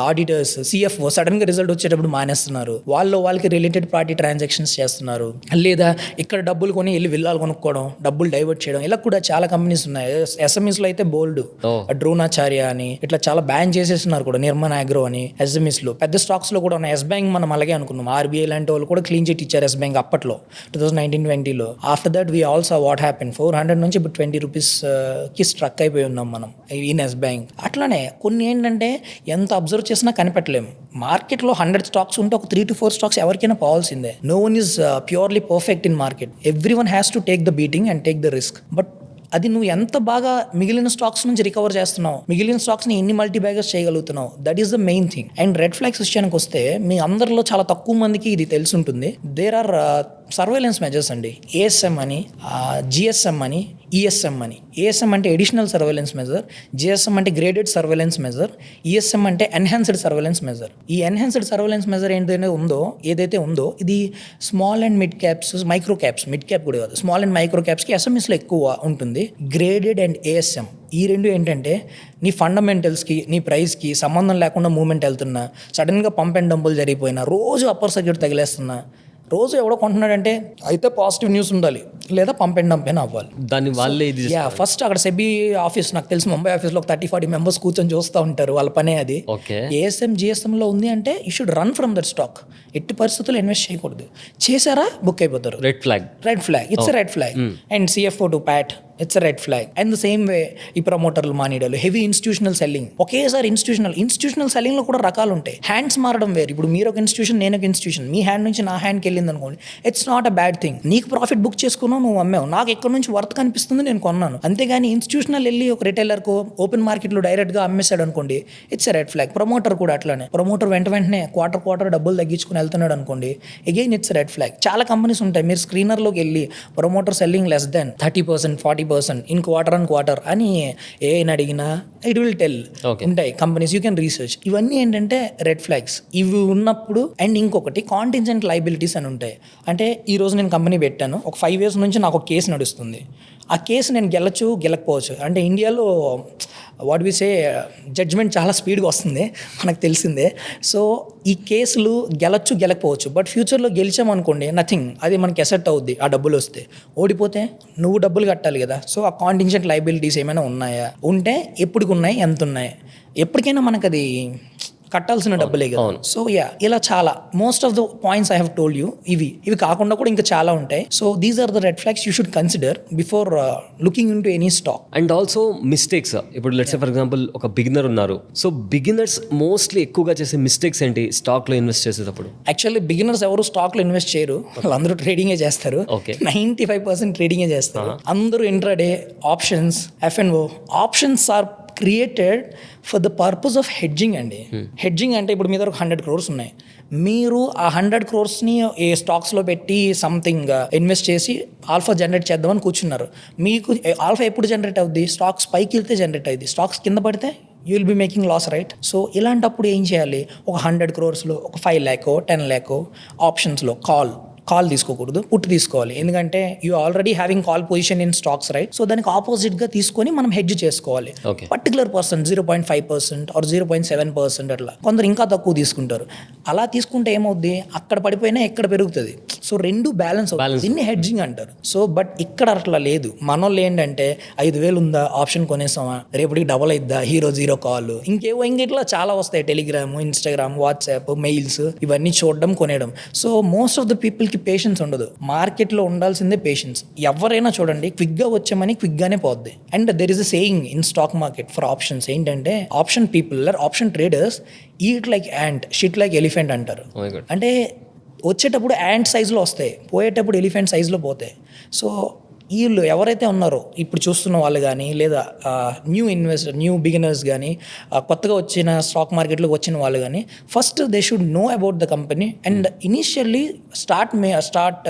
ఆడిటర్స్, CFO సడన్ గా రిజల్ట్ వచ్చేటప్పుడు మానేస్తున్నారు, వాళ్ళకి రిలేటెడ్ పార్టీ ట్రాన్సాక్షన్స్ చేస్తున్నారు, లేదా ఇక్కడ డబ్బులు కొని వెళ్ళి విల్లాలు కొనుక్కోవడం, డబ్బులు డైవర్ట్ చేయడం, ఇలా కూడా చాలా కంపెనీస్ ఉన్నాయి. SMEs లో అయితే బోల్డ్, డ్రోనాచార్య అని ఇట్లా చాలా బ్యాన్ చేసేస్తున్నారు కూడా, నిర్మన్ అగ్రో అని. SMEs లో పెద్ద స్టాక్స్ లో కూడా ఉన్నాయి. S బ్యాంక్ మనం అలాగే అనుకున్నాం, RBI లాంటి వాళ్ళు కూడా క్లీన్ చిట్ ఇచ్చారు S బ్యాంక్ అప్పట్లో 2019-20లో. After that we also what happen, 400 నుంచి ఇప్పుడు 20 రూపీస్ కి స్ట్రక్ అయిపోయి ఉన్నాం మనం ఇన్ S బ్యాంక్. అట్లానే కొన్ని ఏంటంటే ఎంత అబ్జర్వ్ చేసినా కనిపెట్టలేము. మార్కెట్లో 100 స్టాక్స్ ఉంటే ఒక 3 to 4 స్టాక్స్ ఎవరికైనా పోవాల్సిందే. No one is purely perfect in market, every one has to take the beating and take the risk. But అది నువ్వు ఎంత బాగా మిగిలిన స్టాక్స్ నుంచి రికవర్ చేస్తున్నావు, మిగిలిన స్టాక్స్ని ఎన్ని మల్టీ బ్యాగర్స్ చేయగలుగుతున్నావు, that is the main thing. And red flags విషయానికి వస్తే మీ అందరిలో చాలా తక్కువ మందికి ఇది తెలిసి ఉంటుంది. దేర్ ఆర్ సర్వేలెన్స్ మెజర్స్ అండి, ASM అని, GSM అని, ESM అని. ASM అంటే ఎడిషనల్ సర్వేలెన్స్ మెజర్, GSM అంటే గ్రేడెడ్ సర్వేలెన్స్ మెజర్, ESM అంటే ఎన్హాన్స్డ్ సర్వేలెన్స్ మెజర్. ఈ ఎన్హాన్స్డ్ సర్వేలెన్స్ మెజర్ ఏదైతే ఉందో ఇది small and mid caps, micro caps, mid cap కూడా కాదు, స్మాల్ అండ్ మైక్రో క్యాప్స్కి SMEsలో ఎక్కువ ఉంటుంది. గ్రేడెడ్ అండ్ ASM ఈ రెండు ఏంటంటే నీ ఫండమెంటల్స్కి, నీ ప్రైస్కి సంబంధం లేకుండా మూవ్మెంట్ వెళ్తున్నా, సడన్గా పంప్ అండ్ డంపులు జరిగిపోయినా, రోజు అప్పర్ సర్క్యూట్ తగిలేస్తున్నా, రోజు ఎవడో కొంటున్నాడంటే అయితే పాజిటివ్ న్యూస్ ఉండాలి, లేదా పంప్ అండ్ డంప్ అయినా అవ్వాలి. దాన్ని వాళ్ళే ఇది ఫస్ట్ అక్కడ సెబీ ఆఫీస్, నాకు తెలిసి ముంబై ఆఫీస్లో ఒక 30-40 మెంబర్స్ కూర్చొని చూస్తూ ఉంటారు, వాళ్ళ పనే అది. ASM GSMలో ఉంది అంటే you should run from that stock. ఎట్టి పరిస్థితుల్లో ఇన్వెస్ట్ చేయకూడదు, చేశారా బుక్ అయిపోతారు. Red flag, it's red flag. And CFO to Pat, it's red flag. And the same వే ఈ ప్రమోటర్లు, మానీడలు, హెవీ ఇన్స్టిట్యూషనల్ సెల్లింగ్. ఒకేసారి ఇన్స్టిట్యూషనల్ సెల్లింగ్లో కూడా రకాలు ఉంటాయి. హ్యాండ్స్ మారడం వేరు. ఇప్పుడు మీరు ఒక ఇన్స్టిట్యూషన్, నేను ఒక ఇన్స్టిట్యూషన్, మీ హ్యాండ్ నుంచి నా హ్యాండ్కి వెళ్ళింది అనుకోండి, it's not a bad thing. నీకు ప్రాఫిట్ బుక్ చేసుకున్నావు, నువ్వు అమ్మావు, నాకు ఎక్కడి నుంచి వర్త్ కనిపిస్తుంది నేను కొన్నాను. అంతేగాని ఇన్స్టిట్యూషనల్ వెళ్ళి ఒక రిటైలర్కు ఓపెన్ మార్కెట్లో డైరెక్ట్గా అమ్మేశాడు అనుకోండి, ఇట్స్ రెడ్ ఫ్లాగ్. ప్రమోటర్ కూడా అట్లానే, ప్రమోటర్ వెంటనే క్వార్టర్ డబ్బులు తగ్గించుకుని వెళ్తున్నాడు అనుకోండి, అగైన్ ఇట్స్ రెడ్ ఫ్లాగ్. చాలా కంపెనీస్ ఉంటాయి, మీరు స్క్రీనర్లోకి వెళ్ళి promoter selling less than 30%, 40% in quarter అని ఏఐని అడిగినా ఇట్ విల్ టెల్. ఉంటాయి కంపెనీస్, యూ కెన్ రీసెర్చ్. ఇవన్నీ ఏంటంటే రెడ్ ఫ్లాగ్స్. ఇవి ఉన్నప్పుడు అండ్ ఇంకొకటి కాంటింజెంట్ లయబిలిటీస్ అని ఉంటాయి. అంటే ఈ రోజు నేను కంపెనీ పెట్టాను, ఒక 5 years నుంచి నాకు ఒక కేసు నడుస్తుంది, ఆ కేసు నేను గెలకపోవచ్చు. అంటే ఇండియాలో వాట్ వి సే జడ్జ్మెంట్ చాలా స్పీడ్గా వస్తుంది, మనకు తెలిసిందే. సో ఈ కేసులు గెలకపోవచ్చు, బట్ ఫ్యూచర్లో గెలిచామనుకోండి నథింగ్, అది మనకి ఎసెట్ అవుద్ది ఆ డబ్బులు వస్తే. ఓడిపోతే నువ్వు డబ్బులు కట్టాలి కదా. సో ఆ కాంటింజెంట్ లయబిలిటీస్ ఏమైనా ఉన్నాయా, ఉంటే ఎప్పటికి ఉన్నాయి, ఎంత ఉన్నాయి, ఎప్పటికైనా మనకు అది కట్టాల్సిన డబ్బులే కదా. సో ఇలా చాలా most of the points I have told you. ఇవి కాకుండా కూడా ఇంకా చాలా ఉంటాయి. So these are the red flags you should consider before looking into any stock. And also mistakes. ఇప్పుడు లెట్స్ సే ఫర్ ఎగ్జాంపుల్ ఒక బిగినర్ ఉన్నారు, so beginners mostly ఎక్కువగా చేసే మిస్టేక్స్ ఏంటి స్టాక్ లో ఇన్వెస్ట్ చేసేటప్పుడు? యాక్చువల్లీ బిగినర్స్ ఎవరు stock లో ఇన్వెస్ట్ చేయరు, వాళ్ళందరూ ట్రేడింగే చేస్తారు. 95% ట్రేడింగే చేస్తారు. అందరూ intraday, options, F&O. Options are created for the purpose of hedging అండి. హెడ్జింగ్ అంటే ఇప్పుడు మీ దగ్గర 100 crores ఉన్నాయి, మీరు ఆ 100 crores-ని ఏ స్టాక్స్లో పెట్టి సంథింగ్ ఇన్వెస్ట్ చేసి ఆల్ఫా జనరేట్ చేద్దామని కూర్చున్నారు. మీకు ఆల్ఫా ఎప్పుడు జనరేట్ అవుద్ది? స్టాక్స్ పైకి వెళ్తే జనరేట్ అయింది, స్టాక్స్ కింద పడితే you will be making loss, right? So ఇలాంటప్పుడు ఏం చేయాలి? ఒక 100 crores-లో ఒక 5 lakh 10 lakh ఆప్షన్స్లో కాల్ తీసుకోకూడదు, పుట్ తీసుకోవాలి. ఎందుకంటే you already having call position in stocks, right? So దానికి ఆపోజిట్గా తీసుకొని మనం హెడ్జ్ చేసుకోవాలి. ఓకే. పర్టికులర్ పర్సెంట్ 0.5% ఆర్ 0.7% అట్లా, కొందరు ఇంకా తక్కువ తీసుకుంటారు. అలా తీసుకుంటే ఏమవుద్ది, అక్కడ పడిపోయినా ఎక్కడ పెరుగుతుంది. సో రెండు బ్యాలెన్స్ అవుతుంది, దీన్ని హెడ్జింగ్ అంటారు. సో బట్ ఇక్కడ అట్లా లేదు. మనోళ్ళు ఏంటంటే 5,000 ఉందా ఆప్షన్ కొనేసామా, రేపటికి డబల్ అయిద్దా, హీరో జీరో కాల్, ఇంకేవో ఇట్లా చాలా వస్తాయి, టెలిగ్రామ్, ఇన్స్టాగ్రామ్, వాట్సాప్, మెయిల్స్, ఇవన్నీ చూడడం, కొనేయడం. సో మోస్ట్ ఆఫ్ ద పీపుల్కి పేషెన్స్ ఉండదు. మార్కెట్లో ఉండాల్సిందే పేషెన్స్. ఎవరైనా చూడండి, క్విక్గా వచ్చామని క్విక్గానే పోద్ది. And there is a saying in stock market for options ఏంటంటే, option people or option traders eat like ant, shit like elephant అంటారు. అంటే వచ్చేటప్పుడు యాంట్ సైజులో వస్తాయి, పోయేటప్పుడు ఎలిఫెంట్ సైజులో పోతాయి. సో వీళ్ళు ఎవరైతే ఉన్నారో ఇప్పుడు చూస్తున్న వాళ్ళు కానీ, లేదా న్యూ బిగినర్స్ కానీ, కొత్తగా వచ్చిన స్టాక్ మార్కెట్లోకి వచ్చిన వాళ్ళు కానీ, first they should know about the company and initially start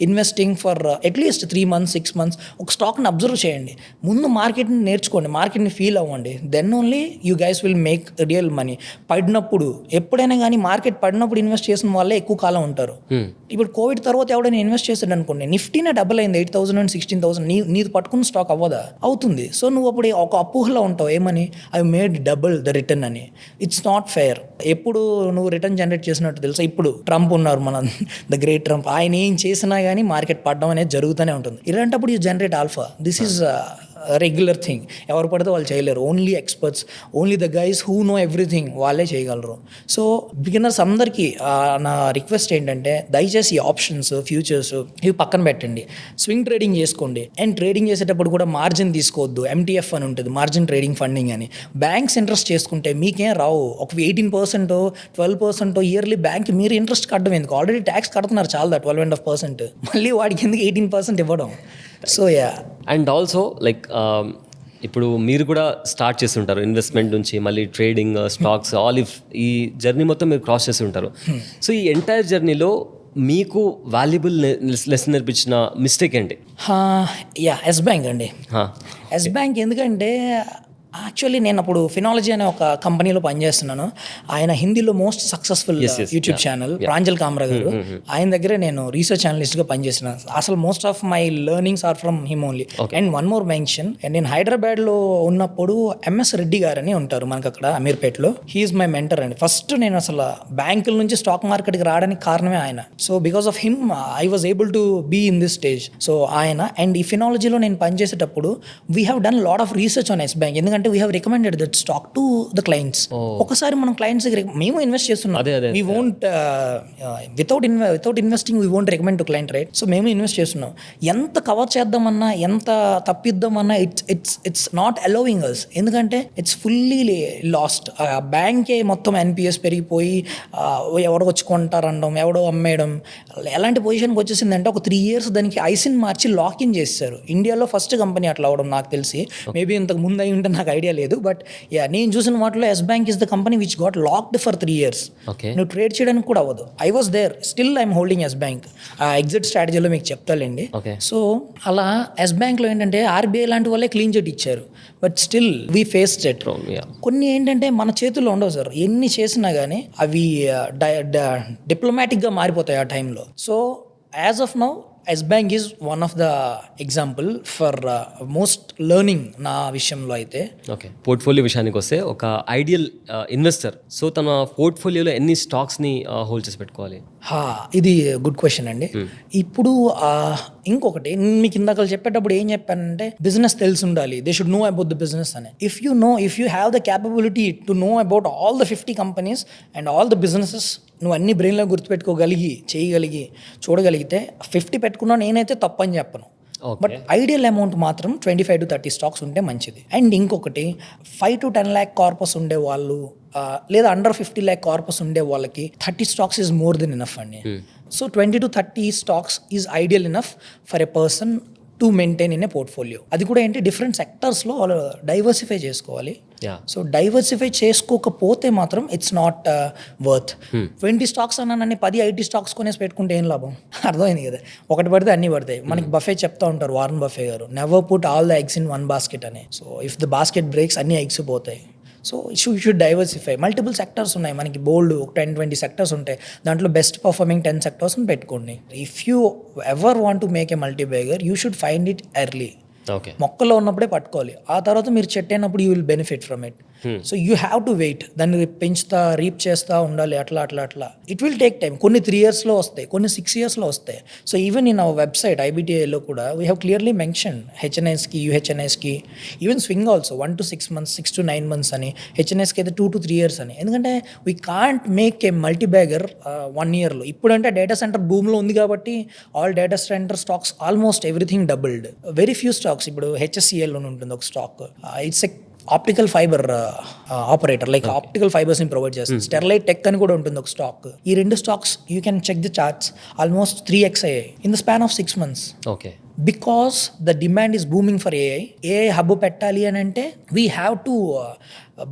investing for at least 3 months 6 months. ఒక స్టాక్ని అబ్జర్వ్ చేయండి, ముందు మార్కెట్ని నేర్చుకోండి, మార్కెట్ని ఫీల్ అవ్వండి. Then only you guys will make real money. పడినప్పుడు ఎప్పుడైనా కానీ, మార్కెట్ పడినప్పుడు ఇన్వెస్ట్ చేసిన వాళ్ళే ఎక్కువ కాలం ఉంటారు. ఇప్పుడు కోవిడ్ తర్వాత ఎవడైనా ఇన్వెస్ట్ చేశాడు అనుకోండి, నిఫ్టీనే డబుల్ అయింది, 8,000 and 16,000. నీది పట్టుకున్న స్టాక్ అవ్వదా? అవుతుంది. సో నువ్వు అప్పుడు ఒక అపోహలో ఉంటావు, ఏమని, I made double the return అని. It's not fair. ఎప్పుడు నువ్వు రిటర్న్ జనరేట్ చేసినట్టు తెలుసా? ఇప్పుడు ట్రంప్ ఉన్నారు, మన ద గ్రేట్ ట్రంప్. ఆయన ఏం చేసినా కానీ మార్కెట్ పడడం అనేది జరుగుతూనే ఉంటుంది. ఇలాంటప్పుడు you generate alpha. This is regular thing. ఎవరు పడితే వాళ్ళు చేయలేరు. Only experts, only the guys who know everything, వాళ్ళే చేయగలరు. సో బిగినర్స్ అందరికీ నా రిక్వెస్ట్ ఏంటంటే, దయచేసి ఈ ఆప్షన్స్, ఫ్యూచర్స్ ఇవి పక్కన పెట్టండి, స్వింగ్ ట్రేడింగ్ చేసుకోండి. అండ్ ట్రేడింగ్ చేసేటప్పుడు కూడా మార్జిన్ తీసుకోవద్దు. MTF అని ఉంటుంది, మార్జిన్ ట్రేడింగ్ ఫండింగ్ అని. బ్యాంక్స్ ఇంట్రెస్ట్ చేసుకుంటే మీకేం రావు. ఒక 18% 12% ఇయర్లీ బ్యాంక్ మీరు ఇంట్రెస్ట్ కట్టడం ఎందుకు? ఆల్రెడీ ట్యాక్స్ కడుతున్నారు చాలా, 12.5%. మళ్ళీ వాడికి ఎందుకు 18% ఇవ్వడం? So yeah. And also like ఇప్పుడు మీరు కూడా స్టార్ట్ చేస్తుంటారు ఇన్వెస్ట్మెంట్ నుంచి, మళ్ళీ ట్రేడింగ్, స్టాక్స్, ఈ జర్నీ మొత్తం మీరు క్రాస్ చేసి ఉంటారు. సో ఈ ఎంటైర్ జర్నీలో మీకు వాల్యుబుల్ లెసన్ నేర్పించిన మిస్టేక్ ఏంటి? ఎస్ బ్యాంక్ అండి. ఎస్ బ్యాంక్ ఎందుకంటే, యాక్చువల్లీ నేను అప్పుడు ఫినాలజీ అనే ఒక కంపెనీలో పనిచేస్తున్నాను. ఆయన హిందీలో most successful YouTube channel Pranjal Kamra గారు, ఆయన దగ్గరే నేను రీసెర్చ్ అనలిస్ట్గా పనిచేస్తున్నాను. అసలు most of my learnings are from him only. And one more mention, నేను హైదరాబాద్లో ఉన్నప్పుడు MS రెడ్డి గారు అని ఉంటారు మనకు అక్కడ అమీర్పేటలో. హీఈస్ మై మెంటర్ అండి. ఫస్ట్ నేను అసలు బ్యాంకుల నుంచి స్టాక్ మార్కెట్కి రావడానికి కారణమే ఆయన. So because of him I was able to be in this stage. So ఆయన అండ్ ఈ ఫినాలజీలో నేను పనిచేసేటప్పుడు we have done lot of research on Yes bank. ఎందుకంటే we have recommended that stock to the clients. ఒకసారి మనం క్లయింట్స్ దగ్గర మేము ఇన్వెస్ట్ చేస్తున్నాం, we won't without investing we won't recommend to client, right? So మేము ఇన్వెస్ట్ చేస్తున్నాం. ఎంత కవర్ చేద్దామన్నా, ఎంత తప్పిద్దామన్నా it's not allowing us. ఎందుకంటే it's fully lost. బ్యాంకే మొత్తం NPS పెరిగిపోయి ఎవడో వచ్చి కొంటారనడం, ఎవడో అమ్మేయడం, ఎలాంటి పొజిషన్కి వచ్చేసిందంటే ఒక 3 years దానికి ఐసిన్ మార్చి లాక్ ఇన్ చేస్తారు. ఇండియాలో ఫస్ట్ కంపెనీ అట్లా అవడం నాకు తెలిసి. మేబీ ఇంతకు ముందు అయి ఉంటే నాకు ఐడియా లేదు. బట్ యా, నేను చూసిన వాటిలో Yes Bank is the company which got locked for 3 years. నువ్వు ట్రేడ్ చేయడానికి కూడా అవ్వదు. I was there, still I'm holding Yes Bank. Exit స్ట్రాటజీలో మీకు చెప్తాలేండి. సో అలా ఎస్ బ్యాంక్లో ఏంటంటే RBI లాంటి వాళ్ళే క్లీన్ చిట్ ఇచ్చారు. But still we faced it. కొన్ని ఏంటంటే మన చేతుల్లో ఉండవు సార్. ఎన్ని చేసినా కానీ అవి డిప్లొమాటిక్గా మారిపోతాయి ఆ టైంలో. So as of now Yes Bank is one of the example for most learning నా విషయంలో అయితే. ఓకే, పోర్ట్ఫోలియో విషయానికి వస్తే ఒక ఐడియల్ ఇన్వెస్టర్ సో తన పోర్ట్ఫోలియోలో ఎన్ని స్టాక్స్ని హోల్డ్ చేసి పెట్టుకోవాలి? ఇది గుడ్ క్వశ్చన్ అండి. ఇప్పుడు ఇంకొకటి మీకు ఇందాక చెప్పేటప్పుడు ఏం చెప్పానంటే, బిజినెస్ తెలిసి ఉండాలి. They should know about the business అని. If you have the capability to know about all the 50 companies and all the businesses, నువ్వు అన్ని బ్రెయిన్లో గుర్తుపెట్టుకోగలిగి, చేయగలిగి, చూడగలిగితే 50 పెట్టుకున్నా నేనైతే తప్పని చెప్పను. బట్ ఐడియల్ అమౌంట్ మాత్రం 25 to 30 స్టాక్స్ ఉంటే మంచిది. అండ్ ఇంకొకటి 5 to 10 lakh కార్పస్ ఉండే వాళ్ళు, లేదా అండర్ 50 lakh కార్పస్ ఉండే వాళ్ళకి 30 stocks is more than enough అండి. So 20 to 30 stocks is ideal enough for a person to maintain in a portfolio. అది కూడా ఏంటి, డిఫరెంట్ సెక్టర్స్లో వాళ్ళు డైవర్సిఫై చేసుకోవాలి. సో డైవర్సిఫై చేసుకోకపోతే మాత్రం ఇట్స్ నాట్ వర్త్. 20 స్టాక్స్ అన్నానని 10 IT స్టాక్స్ కొనేసి పెట్టుకుంటే ఏం లాభం? అర్థమైంది కదా. ఒకటి పడితే అన్ని పడతాయి. మనకి బఫే చెప్తా ఉంటారు, వారన్ బఫే గారు, never put all the eggs in one basket అని. So if the basket breaks అన్ని ఎగ్స్ పోతాయి. So should diversify. Multiple sectors ఉన్నాయి మనకి, బోల్డ్ 10-20 సెక్టర్స్ ఉంటాయి, దాంట్లో బెస్ట్ పర్ఫార్మింగ్ 10 సెక్టర్స్ని పెట్టుకోండి. If you ever want to make a multi bagger you should find it early. Okay. మొక్కలో ఉన్నప్పుడే పట్టుకోవాలి, ఆ తర్వాత మీరు చెట్టు అయినప్పుడు you will benefit from it. So you have to wait, దాన్ని పెంచుతా రీప్ చేస్తూ ఉండాలి, అట్లా ఇట్ విల్ టేక్ టైం. కొన్ని 3 yearsలో వస్తాయి, కొన్ని 6 yearsలో వస్తాయి. So even in our website IBTIలో కూడా వీ హ్యావ్ క్లియర్లీ మెన్షన్ HNSకి, UHNSకి, even swing also 1 to 6 months, 6 to 9 months అని, HNSకి అయితే 2 to 3 years అని. ఎందుకంటే we can't make a multi bagger 1 yearలో. ఇప్పుడంటే డేటా సెంటర్ భూమిలో ఉంది కాబట్టి all data center stocks almost everything doubled. Very few stocks, ఇప్పుడు HSCL అని ఉంటుంది ఒక stock, it's a optical fiber operator, like optical ఫైబర్స్ని ప్రొవైడ్ చేస్తుంది. స్టెర్లైట్ టెక్ అని కూడా ఉంటుంది ఒక స్టాక్. ఈ 2 stocks you can check the charts, almost 3x అయ్యాయి in the span of 6 months. Okay. Because the demand is booming for AI hub పెట్టాలి అని అంటే we have to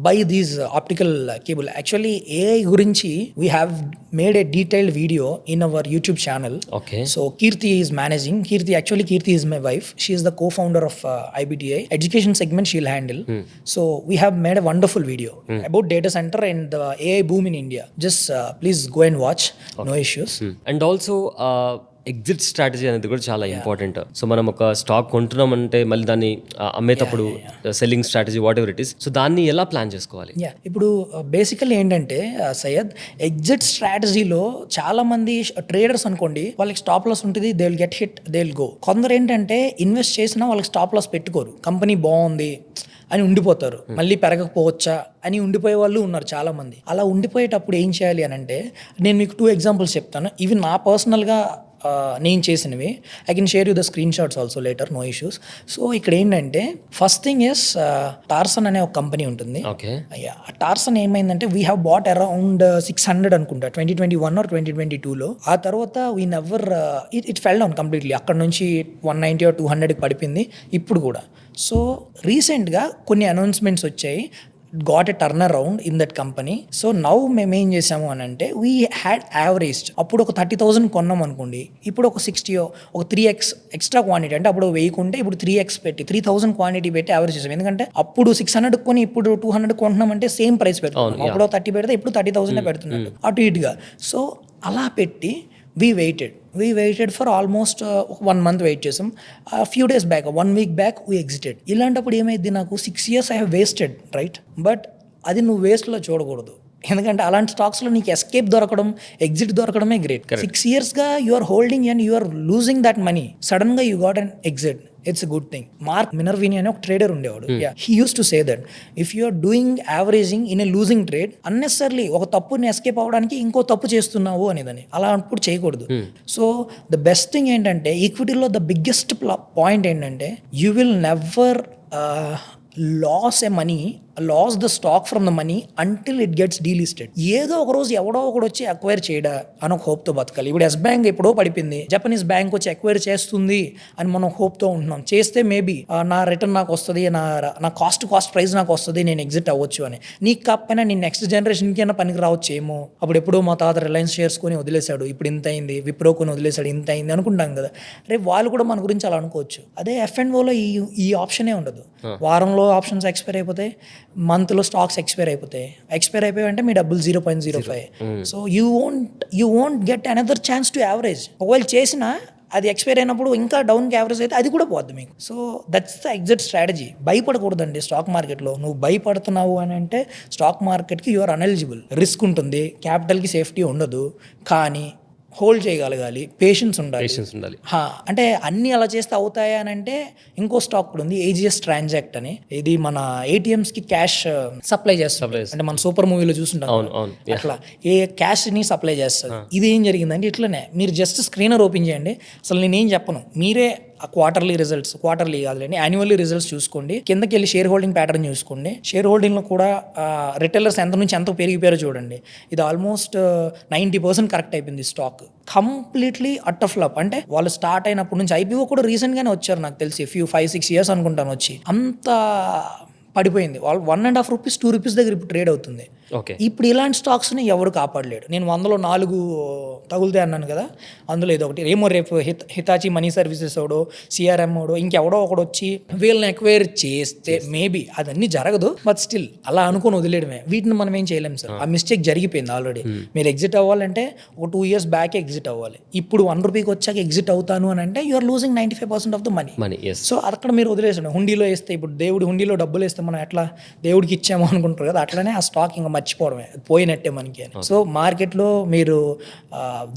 buy these optical cable. Actually AI గురించి we have made a detailed video in our YouTube channel. Okay. So Keerthi is managing. Kీర్తి is my wife. She is the co-founder of IBTI. Education segment she'll handle. So we have made a wonderful video about data center and the AI boom in India. Just please go and watch. No issues. And also exit strategy అనేది కూడా చాలా important. So మనం ఒక stock కొంటున్నామంటే మళ్ళీ దాన్ని అమ్మేటప్పుడు selling strategy what ever it is, so దాన్ని ఎలా ప్లాన్ చేసుకోవాలి? ఇప్పుడు బేసికల్లీ ఏంటంటే సయ్యద్, ఎగ్జిట్ స్ట్రాటజీలో చాలా మంది ట్రేడర్స్ అనుకోండి, వాళ్ళకి స్టాప్ లాస్ ఉంటుంది, they will get hit, they will go. కొందరు ఏంటంటే ఇన్వెస్ట్ చేసినా వాళ్ళకి స్టాప్ లాస్ పెట్టుకోరు, కంపెనీ బాగుంది అని ఉండిపోతారు, మళ్ళీ పెరగకపోవచ్చా అని ఉండిపోయే వాళ్ళు ఉన్నారు చాలా మంది. అలా ఉండిపోయేటప్పుడు ఏం చేయాలి అని అంటే, నేను మీకు 2 examples చెప్తాను. ఇవి నా పర్సనల్గా నేను చేసినవి. I can share you the screenshots also later, no issues. So ఇక్కడ ఏంటంటే ఫస్ట్ థింగ్ ఇస్ టార్సన్ అనే ఒక కంపెనీ ఉంటుంది. ఓకే. టార్సన్ ఏమైందంటే వీ హ్యావ్ బాట్ అరౌండ్ 600 అనుకుంటా 2021 or 2022లో. ఆ తర్వాత we never it fell down completely. అక్కడ నుంచి 190 or 200కి పడిపోయింది ఇప్పుడు కూడా. సో రీసెంట్గా కొన్ని అనౌన్స్మెంట్స్ వచ్చాయి, got a turn around in that company. So now మేము ఏం చేసాము అని అంటే వీ హ్యాడ్ యావరేజ్డ్, అప్పుడు ఒక 30,000 కొన్నాం అనుకోండి, ఇప్పుడు ఒక 60 ఒక 3x ఎక్స్ట్రా క్వాంటిటీ, అంటే అప్పుడు 1000 కొంటే ఇప్పుడు 3x పెట్టి 3000 క్వాంటిటీ పెట్టి యావరేజ్ చేసాం. ఎందుకంటే అప్పుడు 600 కొని ఇప్పుడు 200 కొంటున్నామంటే సేమ్ ప్రైస్ పెడుతున్నాం, అప్పుడు 30 పెడితే ఇప్పుడు 30,000 పెడుతున్నాడు అటు ఇటుగా. సో అలా పెట్టి we waited for almost 1 month wait చేసాం. Few days back, 1 week back we exited. ఇలాంటప్పుడు ఏమైంది, నాకు 6 years I have wasted, right? But అది నువ్వు వేస్ట్లో చూడకూడదు, ఎందుకంటే అలాంటి స్టాక్స్లో నీకు ఎస్కేప్ దొరకడం, ఎగ్జిట్ దొరకడమే గ్రేట్. 6 yearsగా you are holding and you are losing that money, సడన్గా you got an exit, it's a good thing. Mark Minervini అని ఒక ట్రేడర్ ఉండేవాడు, he use to say that if you are doing averaging in a losing trade, unnecessarily ఒక తప్పుని escape అవ్వడానికి ఇంకో తప్పు చేస్తున్నావు అనేదని, అలా అప్పుడు చేయకూడదు. సో ద బెస్ట్ థింగ్ ఏంటంటే ఈక్విటీలో ద బిగ్గెస్ట్ పాయింట్ ఏంటంటే you will never loss the stock from the money until it gets delisted. ఏదో ఒక రోజు ఎవడో ఒకడు వచ్చి అక్వైర్ చేయడా అని ఒక హోప్తో బతకాలి. ఇప్పుడు ఎస్ బ్యాంక్ ఎప్పుడో పడిపోయింది, జపనీస్ బ్యాంక్ వచ్చి అక్వైర్ చేస్తుంది అని మనం హోప్తో ఉంటున్నాం. చేస్తే మేబీ నా రిటర్న్ నాకు వస్తుంది, నా కాస్ట్ ప్రైస్ నాకు వస్తుంది, నేను ఎగ్జిట్ అవ్వచ్చు అని. నీకు కాకపోయినా నీ నెక్స్ట్ జనరేషన్కి అయినా పనికి రావచ్చు ఏమో. అప్పుడు ఎప్పుడో మా తాత రిలయన్స్ షేర్స్ కొని వదిలేశాడు, ఇప్పుడు ఇంత అయింది, విప్రో కొని వదిలేశాడు, ఇంత అయింది అనుకుంటాం కదా. రేపు వాళ్ళు కూడా మన గురించి అలా అనుకోవచ్చు. అదే F&Oలో ఈ ఆప్షనే ఉండదు. వారంలో ఆప్షన్స్ ఎక్స్పైర్ అయిపోతాయి, మంత్లో స్టాక్స్ ఎక్స్పైర్ అయిపోయాయి అంటే మీ డబ్బులు 0.05. So you won't get another chance to average. ఒకవేళ చేసినా అది ఎక్స్పైర్ అయినప్పుడు ఇంకా డౌన్కి యావరేజ్ అయితే అది కూడా పోద్ది మీకు. So that's the exit strategy. భయపడకూడదండి స్టాక్ మార్కెట్లో. నువ్వు భయపడుతున్నావు అని అంటే స్టాక్ మార్కెట్కి యు ఆర్ అనెలిజిబుల్. రిస్క్ ఉంటుంది, క్యాపిటల్కి సేఫ్టీ ఉండదు, కానీ హోల్డ్ చేయగలగాలి, పేషెన్స్ ఉండాలి. అంటే అన్నీ అలా చేస్తే అవుతాయా అని అంటే ఇంకో స్టాక్ కూడా ఉంది, AGS ట్రాన్సాక్ట్ అని. ఇది మన ATMsకి క్యాష్ సప్లై చేస్తుంది, అంటే మన సూపర్ మూవీలో చూస్తుంటాం అట్లా ఏ క్యాష్ని సప్లై చేస్తుంది. ఇది ఏం జరిగిందంటే ఇట్లనే మీరు జస్ట్ స్క్రీనర్ ఓపెన్ చేయండి, అసలు నేనేం చెప్పను, మీరే ఆ క్వార్టర్లీ కాదులేండి, యాన్యువల్లీ రిజల్ట్స్ చూసుకోండి, కిందకి వెళ్ళి షేర్ హోల్డింగ్ ప్యాటర్న్ చూసుకోండి. షేర్ హోల్డింగ్లో కూడా రిటైలర్స్ ఎంత నుంచి ఎంత పెరిగిపోయారో చూడండి. ఇది ఆల్మోస్ట్ 90% కరెక్ట్ అయిపోయింది స్టాక్, కంప్లీట్లీ అట్ ఫ్లాప్. అంటే వాళ్ళు స్టార్ట్ అయినప్పటి నుంచి IPO కూడా రీసెంట్గానే వచ్చారు నాకు తెలిసి 5-6 years అనుకుంటాను వచ్చి, అంత పడిపోయింది. వాళ్ళు 1.5 రూపీస్ 2 రూపీస్ దగ్గర ఇప్పుడు ట్రేడ్ అవుతుంది. ఇప్పుడు ఇలాంటి స్టాక్స్ని ఎవరు కాపాడలేడు. నేను 100లో 4 తగులుతాయి అన్నాను కదా, అందులో ఇది ఒకటి. ఏమో రేపు హితాచి మనీ సర్వీసెస్ ఓడో, సిఆర్ఎం ఓడో, ఇంకెవడో ఒకడు వచ్చి వీళ్ళని ఎక్వైర్ చేస్తే మేబీ అదన్నీ జరగదు, బట్ స్టిల్ అలా అనుకుని వదిలేయడమే. వీటిని మనం ఏం చేయలేం సార్, ఆ మిస్టేక్ జరిగిపోయింది ఆల్రెడీ. మీరు ఎగ్జిట్ అవ్వాలంటే ఒక 2 years బ్యాక్ ఎగ్జిట్ అవ్వాలి. ఇప్పుడు 1 రూపీకి వచ్చాక ఎగ్జిట్ అవుతాను అని అంటే you're losing 95% of the money. So అక్కడ మీరు వదిలేసాడు. హుండీలో వేస్తే, ఇప్పుడు దేవుడి హుండీలో డబ్బులు వేస్తే మనం ఎట్లా దేవుడికి ఇచ్చామో అనుకుంటారు కదా, అట్లనే ఆ స్టాక్ ఇంకా మర్చిపోవడమే, పోయినట్టే మనకి అని. సో మార్కెట్లో మీరు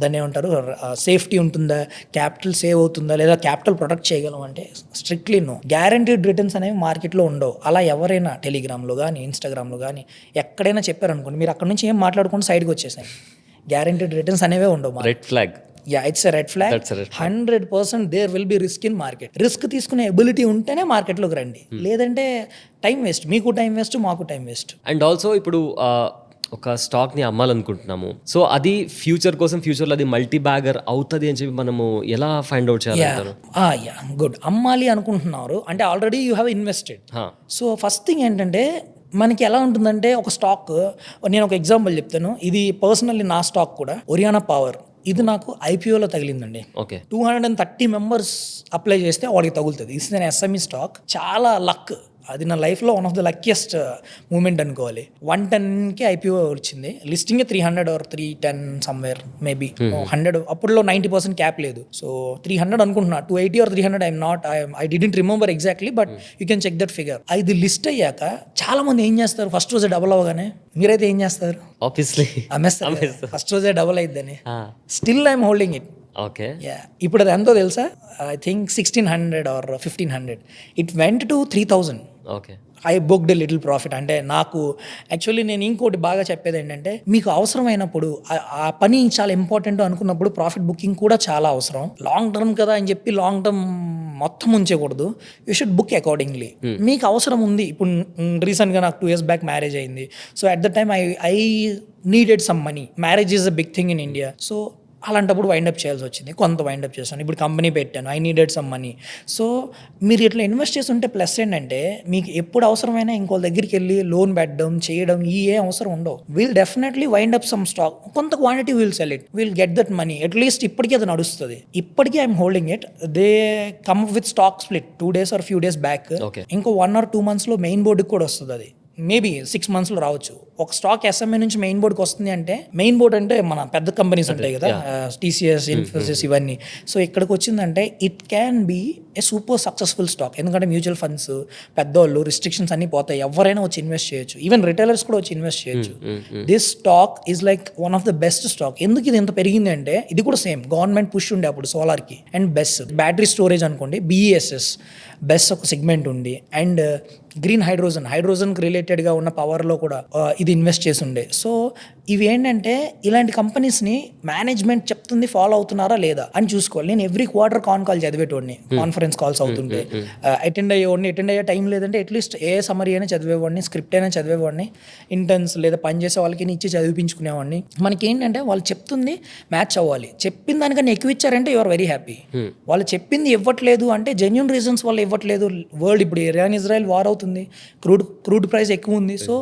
దాన్ని ఏమంటారు, సేఫ్టీ ఉంటుందా, క్యాపిటల్ సేవ్ అవుతుందా, లేదా క్యాపిటల్ ప్రొటెక్ట్ చేయగలం అంటే స్ట్రిక్ట్లీ నో. గ్యారంటీడ్ రిటర్న్స్ అనేవి మార్కెట్లో ఉండవు. అలా ఎవరైనా టెలిగ్రామ్లో కానీ ఇన్స్టాగ్రామ్లో కానీ ఎక్కడైనా చెప్పారనుకోండి, మీరు అక్కడ నుంచి ఏం మాట్లాడుకుంటూ సైడ్కి వచ్చేసాయి. గ్యారంటీడ్ రిటర్న్స్ అనేవే ఉండవు. Red flag. It's a red flag. 100% there will be risk in market. Risk తీసుకునే ఎబిలిటీ ఉంటేనే మార్కెట్లోకి రండి, లేదంటే టైం వేస్ట్. మీకు టైం వేస్ట్, మాకు టైం వేస్ట్. అండ్ ఆల్సో ఇప్పుడు ఒక స్టాక్ని అమ్మాలనుకుంటున్నాము, సో అది ఫ్యూచర్ కోసం, ఫ్యూచర్లో అది మల్టీ బ్యాగర్ అవుతుంది అని చెప్పి మనము ఎలా ఫైండ్ అవుట్ చేయాలంటారు? గుడ్. అమ్మాలి అనుకుంటున్నారు అంటే already you have invested. So first thing ఏంటంటే మనకి ఎలా ఉంటుందంటే, ఒక స్టాక్, నేను ఒక ఎగ్జాంపుల్ చెప్తాను. ఇది పర్సనల్లీ నా స్టాక్ కూడా, ఒరియానా పవర్. ఇది నాకు ఐపీఓలో తగిలిందండి. ఓకే. 230 members అప్లై చేస్తే వాడికి తగులుతుంది. ఇది నేను ఎస్ఎంఈ స్టాక్. చాలా లక్. అది నా లైఫ్లో one of the luckiest moment అనుకోవాలి. 110కి ఐపీఓ వచ్చింది. Listing 300 or 310 somewhere maybe 100. అప్పుడులో 90% క్యాప్ లేదు. సో 300 అనుకుంటున్నా, 280 or 300. I didn't remember exactly, but you can check that figure. ఇది లిస్ట్ అయ్యాక చాలా మంది ఏం చేస్తారు, ఫస్ట్ రోజే డబుల్ అవ్వగానే. మీరైతే ఏం చేస్తారు? ఆబ్వియస్లీ అమ్మేస్తారు. ఫస్ట్ రోజే డబుల్ అయిద్దని. Still I'm holding it. Okay. ఇప్పుడు అది ఎంతో తెలుసా? I think 1600 or 1500. It went to 3000. Okay. I booked little profit. అంటే నాకు యాక్చువల్లీ నేను ఇంకోటి బాగా చెప్పేది ఏంటంటే, మీకు అవసరమైనప్పుడు ఆ పని చాలా ఇంపార్టెంట్ అనుకున్నప్పుడు ప్రాఫిట్ బుకింగ్ కూడా చాలా అవసరం. లాంగ్ టర్మ్ కదా అని చెప్పి లాంగ్ టర్మ్ మొత్తం ఉంచకూడదు. You should book accordingly. మీకు అవసరం ఉంది. ఇప్పుడు రీసెంట్గా నాకు 2 years బ్యాక్ మ్యారేజ్ అయింది. So at the time I needed some money. Marriage is a big thing in India. So అలాంటప్పుడు వైండప్ చేయాల్సి వచ్చింది. కొంత వైండప్ చేశాను. ఇప్పుడు కంపెనీ పెట్టాను. I needed some money. So మీరు ఇట్లా ఇన్వెస్ట్ చేస్తుంటే ప్లస్ ఏంటంటే, మీకు ఎప్పుడు అవసరమైనా ఇంకో దగ్గరికి వెళ్ళి లోన్ పెట్టడం, చేయడం ఏ అవసరం ఉండవు. Will definitely wind up some stock. కొంత quantity will sell it, will get that money. At least ఇప్పటికీ అది నడుస్తుంది. ఇప్పటికీ I'm holding it. They come with stock split 2 days or few days back. ఇంకో 1 or 2 monthsలో మెయిన్ బోర్డుకి కూడా వస్తుంది. అది మేబీ 6 monthsలో రావచ్చు. ఒక స్టాక్ ఎస్ఎంఏ నుంచి మెయిన్ బోర్డ్కి వస్తుంది అంటే, మెయిన్ బోర్డ్ అంటే మన పెద్ద కంపెనీస్ ఉంటాయి కదా, టీసీఎస్, ఇన్ఫోసిస్, ఇవన్నీ. సో ఇక్కడికి వచ్చిందంటే it can be a super successful stock. ఎందుకంటే మ్యూచువల్ ఫండ్స్ పెద్దవాళ్ళు, రిస్ట్రిక్షన్స్ అన్ని పోతాయి, ఎవరైనా వచ్చి ఇన్వెస్ట్ చేయొచ్చు. ఈవెన్ రిటైలర్స్ కూడా వచ్చి ఇన్వెస్ట్ చేయొచ్చు. This stock is like one of the best stock. ఎందుకు ఇది ఇంత పెరిగింది అంటే, ఇది కూడా సేమ్ గవర్నమెంట్ పుష్ ఉండే అప్పుడు సోలార్కి. అండ్ బెస్ట్ బ్యాటరీ స్టోరేజ్ అనుకోండి, బిఈఎస్ఎస్ బెస్ట్ ఒక సెగ్మెంట్ ఉంది. అండ్ గ్రీన్ హైడ్రోజన్కి రిలేటెడ్గా ఉన్న పవర్లో కూడా ఇది ఇన్వెస్ట్ చేసి ఉండే. సో ఇవి ఏంటంటే, ఇలాంటి కంపెనీస్ని మేనేజ్మెంట్ చెప్తుంది ఫాలో అవుతున్నారా లేదా అని చూసుకోవాలి. నేను ఎవ్రీ క్వార్టర్ కాల్ చదివేటోడిని, కాన్ఫరెన్స్ కాల్స్ అవుతుంటే అటెండ్ అయ్యే టైం లేదంటే అట్లీస్ట్ ఏ సమరీ అయినా చదివేవాడిని, స్క్రిప్ట్ అయినా చదివేవాడిని. ఇంటర్న్స్ లేదా పనిచేసే వాళ్ళకి ఇచ్చి చదివించుకునేవాడిని. మనకి ఏంటంటే వాళ్ళు చెప్తుంది మ్యాచ్ అవ్వాలి. చెప్పిన దానికన్నా ఎక్కువ ఇచ్చారంటే యూఆర్ వెరీ హ్యాపీ. వాళ్ళు చెప్పింది ఇవ్వట్లేదు అంటే జెన్యూన్ రీజన్స్ వల్ల ఇవ్వట్లేదు. వరల్డ్ ఇప్పుడు ఇరాన్-ఇజ్రాయెల్ వార్ అవుతుంది, క్రూడ్ ప్రైస్ ఎక్కువ ఉంది. సో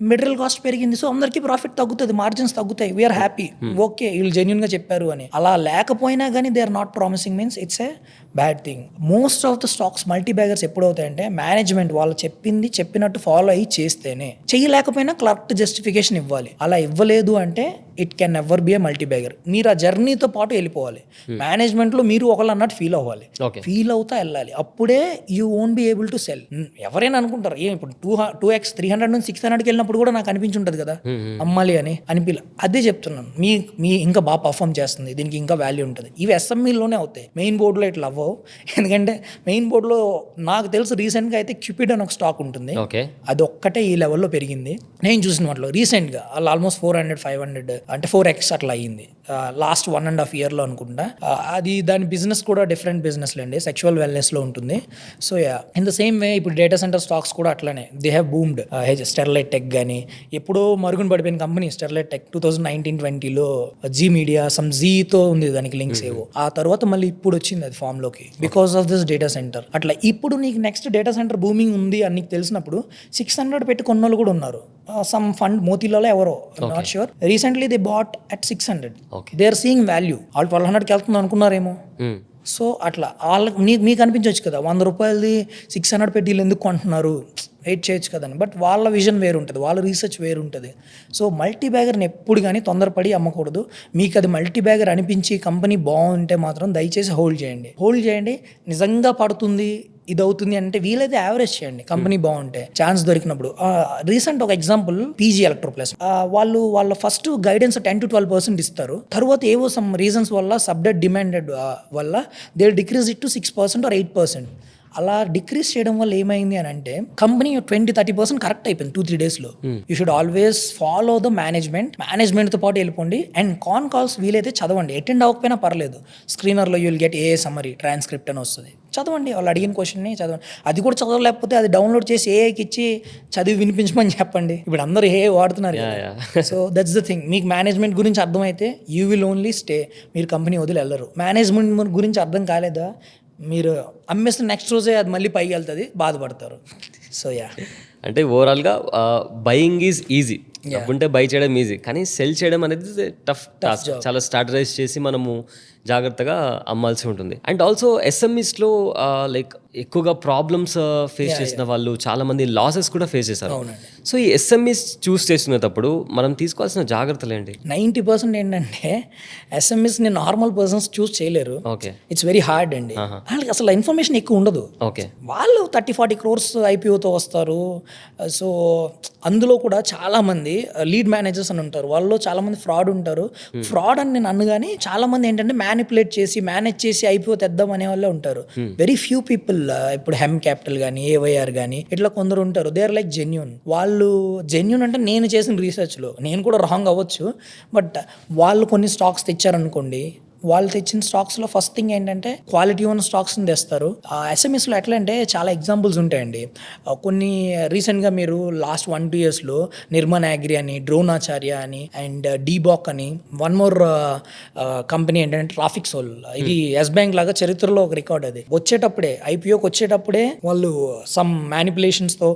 మెటీరియల్ కాస్ట్ పెరిగింది. సో అందరికీ ప్రాఫిట్ తగ్గుతుంది, మార్జిన్స్ తగ్గుతాయి. We're happy. ఓకే, వీళ్ళు జెన్యున్గా చెప్పారు అని. అలా లేకపోయినా కానీ they are not promising means it's a bad thing. Most of the stocks multi baggers ఎప్పుడు అవుతాయంటే, మేనేజ్మెంట్ వాళ్ళు చెప్పినట్టు ఫాలో అయ్యి చేస్తేనే. చేయలేకపోయినా కరెక్ట్ జస్టిఫికేషన్ ఇవ్వాలి. అలా ఇవ్వలేదు అంటే it can never be A multi bagger. మీరు ఆ జర్నీతో పాటు వెళ్ళిపోవాలి. మేనేజ్మెంట్లో మీరు ఒకళ్ళు అన్నట్టు ఫీల్ అవ్వాలి, ఫీల్ అవుతా వెళ్ళాలి. అప్పుడే you won't be able to cell. ఎవరైనా అనుకుంటారు ఇప్పుడు 2x 300 నుంచి 600కి వెళ్ళినప్పుడు కూడా నాకు అనిపించుంటుంది కదా అమ్మాలి అని అదే చెప్తున్నాను. మీ ఇంకా బాగా పర్ఫామ్ చేస్తుంది, దీనికి ఇంకా వాల్యూ ఉంటుంది. ఇవి ఎస్ఎంఈలోనే అవుతాయి, మెయిన్ బోర్డులో ఇట్లా అవ్వవు. ఎందుకంటే మెయిన్ బోర్డులో నాకు తెలుసు రీసెంట్గా అయితే క్యూపిడ్ అని ఒక స్టాక్ ఉంటుంది, అది ఒక్కటే ఈ లెవెల్లో పెరిగింది. నేను చూసిన వాటిలో రీసెంట్గా ఆల్మోస్ట్ 400-500 అంటే 4x అట్లా అయ్యింది లాస్ట్ 1.5 yearలో అనుకుంటా. అది దాని బిజినెస్ కూడా డిఫరెంట్ బిజినెస్ అండి, సెక్షువల్ వెల్నెస్లో ఉంటుంది. So in the same way ఇప్పుడు డేటా సెంటర్ స్టాక్స్ కూడా అట్లానే they have boomed. Sterlite Tech కానీ ఎప్పుడో మరుగున పడిపోయిన కంపెనీ స్టెర్లైట్ టెక్ 2019-20లో జీ మీడియా సమ్ జీతో ఉంది దానికి లింక్స్ ఏవో. ఆ తర్వాత మళ్ళీ ఇప్పుడు వచ్చింది అది ఫామ్ లోకి because of this data centre. అట్లా ఇప్పుడు నీకు నెక్స్ట్ డేటా సెంటర్ బూమింగ్ ఉంది అని నీకు తెలిసినప్పుడు 600 పెట్టి కొన్నోళ్ళు కూడా ఉన్నారు. సమ్ ఫండ్ మోతీలాలో ఎవరో not sure recently they bought at 600. Okay. They are seeing value. వాళ్ళు 1200కి వెళ్తుంది అనుకున్నారేమో. సో అట్లా వాళ్ళకి మీకు అనిపించవచ్చు కదా, 100 రూపాయలది 600 పెట్టి వీళ్ళు ఎందుకు కొంటున్నారు, వెయిట్ చేయొచ్చు కదని. బట్ వాళ్ళ విజన్ వేరు ఉంటుంది, వాళ్ళ రీసెర్చ్ వేరు ఉంటుంది. సో మల్టీ బ్యాగర్ని ఎప్పుడు కానీ తొందరపడి అమ్మకూడదు. మీకు అది మల్టీ బ్యాగర్ అనిపించి కంపెనీ బాగుంటే మాత్రం దయచేసి హోల్డ్ చేయండి. నిజంగా పడుతుంది, ఇది అవుతుంది అంటే వీలైతే యావరేజ్ చేయండి, కంపెనీ బాగుంటే ఛాన్స్ దొరికినప్పుడు. రీసెంట్ ఒక ఎగ్జాంపుల్ పీజీ ఎలక్ట్రోప్లస్, వాళ్ళ ఫస్ట్ గైడెన్స్ 10 to 12% ఇస్తారు. తర్వాత ఏవో సమ్ రీజన్స్ వల్ల సబ్డెట్ డిమాండెడ్ వల్ల they decrease it to 6% or 8%. అలా డిక్రీజ్ చేయడం వల్ల ఏమైంది అని అంటే కంపెనీ 20-30% కరెక్ట్ అయిపోయింది 2-3 డేస్లో. You should always follow the మేనేజ్మెంట్తో పాటు వెళ్ళిపోండి. అండ్ కాల్స్ వీలైతే చదవండి, అటెండ్ అవ్వకపోయినా పర్లేదు. స్క్రీనర్లో you will get a summary transcript అని వస్తుంది, చదవండి. వాళ్ళు అడిగిన క్వశ్చన్ని చదవండి. అది కూడా చదవలేకపోతే అది డౌన్లోడ్ చేసి ఏఐకి ఇచ్చి చదివి వినిపించమని చెప్పండి. ఇప్పుడు అందరూ ఏ వాడుతున్నారు. So that's the thing. మీకు మేనేజ్మెంట్ గురించి అర్థమైతే యూ విల్ ఓన్లీ స్టే, మీరు కంపెనీ వదిలి వెళ్ళరు. మేనేజ్మెంట్ గురించి అర్థం కాలేదా, మీరు అమ్మేసిన నెక్స్ట్ రోజే అది మళ్ళీ పైకి వెళ్తుంది, బాధపడతారు. సో అంటే ఓవరాల్గా బయింగ్ ఈజ్ ఈజీ, డబ్బుంటే బై చేయడం ఈజీ, కానీ సెల్ చేయడం అనేది టఫ్ టాస్క్. చాలా స్ట్రాటజైజ్ చేసి మనము జాగ్రత్తగా అమ్మాల్సి ఉంటుంది. అండ్ ఆల్సో ఎస్ఎంఈస్లో లైక్ ఎక్కువగా ప్రాబ్లమ్స్ ఫేస్ చేసిన వాళ్ళు చాలా మంది లాసెస్ కూడా ఫేస్ చేశారు. సో ఈ ఎస్ఎంఈస్ చూస్ చేసుకునేటప్పుడు మనం తీసుకోవాల్సిన జాగ్రత్తలు ఏంటి? 90% ఏంటంటే ఎస్ఎంఈస్ని నార్మల్ పర్సన్స్ చూస్ చేయలేరు. ఓకే, ఇట్స్ వెరీ హార్డ్ అండి. వాళ్ళకి అసలు ఇన్ఫర్మేషన్ ఎక్కువ ఉండదు. ఓకే, వాళ్ళు 30-40 crores ఐపీఓతో వస్తారు. సో అందులో కూడా చాలామంది లీడ్ మేనేజర్స్ అని ఉంటారు, వాళ్ళు చాలామంది ఫ్రాడ్ ఉంటారు. ఫ్రాడ్ అని నేను అనగానే చాలామంది ఏంటంటే మ్యానిపులేట్ చేసి మేనేజ్ చేసి ఐపీఓ తెద్దాం అనే వాళ్ళే ఉంటారు. వెరీ ఫ్యూ పీపుల్, ఇప్పుడు హెమ్ క్యాపిటల్ కానీ ఏవైఆర్ కానీ ఇట్లా కొందరు ఉంటారు, దే ఆర్ లైక్ జెన్యూన్. వాళ్ళు జెన్యూన్ అంటే నేను చేసిన రీసెర్చ్లో నేను కూడా రాంగ్ అవ్వచ్చు, బట్ వాళ్ళు కొన్ని స్టాక్స్ తెచ్చారనుకోండి, వాళ్ళు తెచ్చిన స్టాక్స్లో ఫస్ట్ థింగ్ ఏంటంటే క్వాలిటీ ఉన్న స్టాక్స్ని తెస్తారు. ఎస్ఎంఎస్లో ఎట్లా అంటే చాలా ఎగ్జాంపుల్స్ ఉంటాయండి. కొన్ని రీసెంట్గా మీరు లాస్ట్ 1-2 yearsలో నిర్మన్ అగ్రి అని, డ్రోనాచార్య అని, అండ్ డీబాక్ అని, వన్ మోర్ కంపెనీ ఏంటంటే ట్రాఫిక్ సోల్. ఇది ఎస్ బ్యాంక్ లాగా చరిత్రలో ఒక రికార్డ్. అది వచ్చేటప్పుడే ఐపీఓకి వచ్చేటప్పుడే వాళ్ళు సమ్ మ్యానిపులేషన్స్తో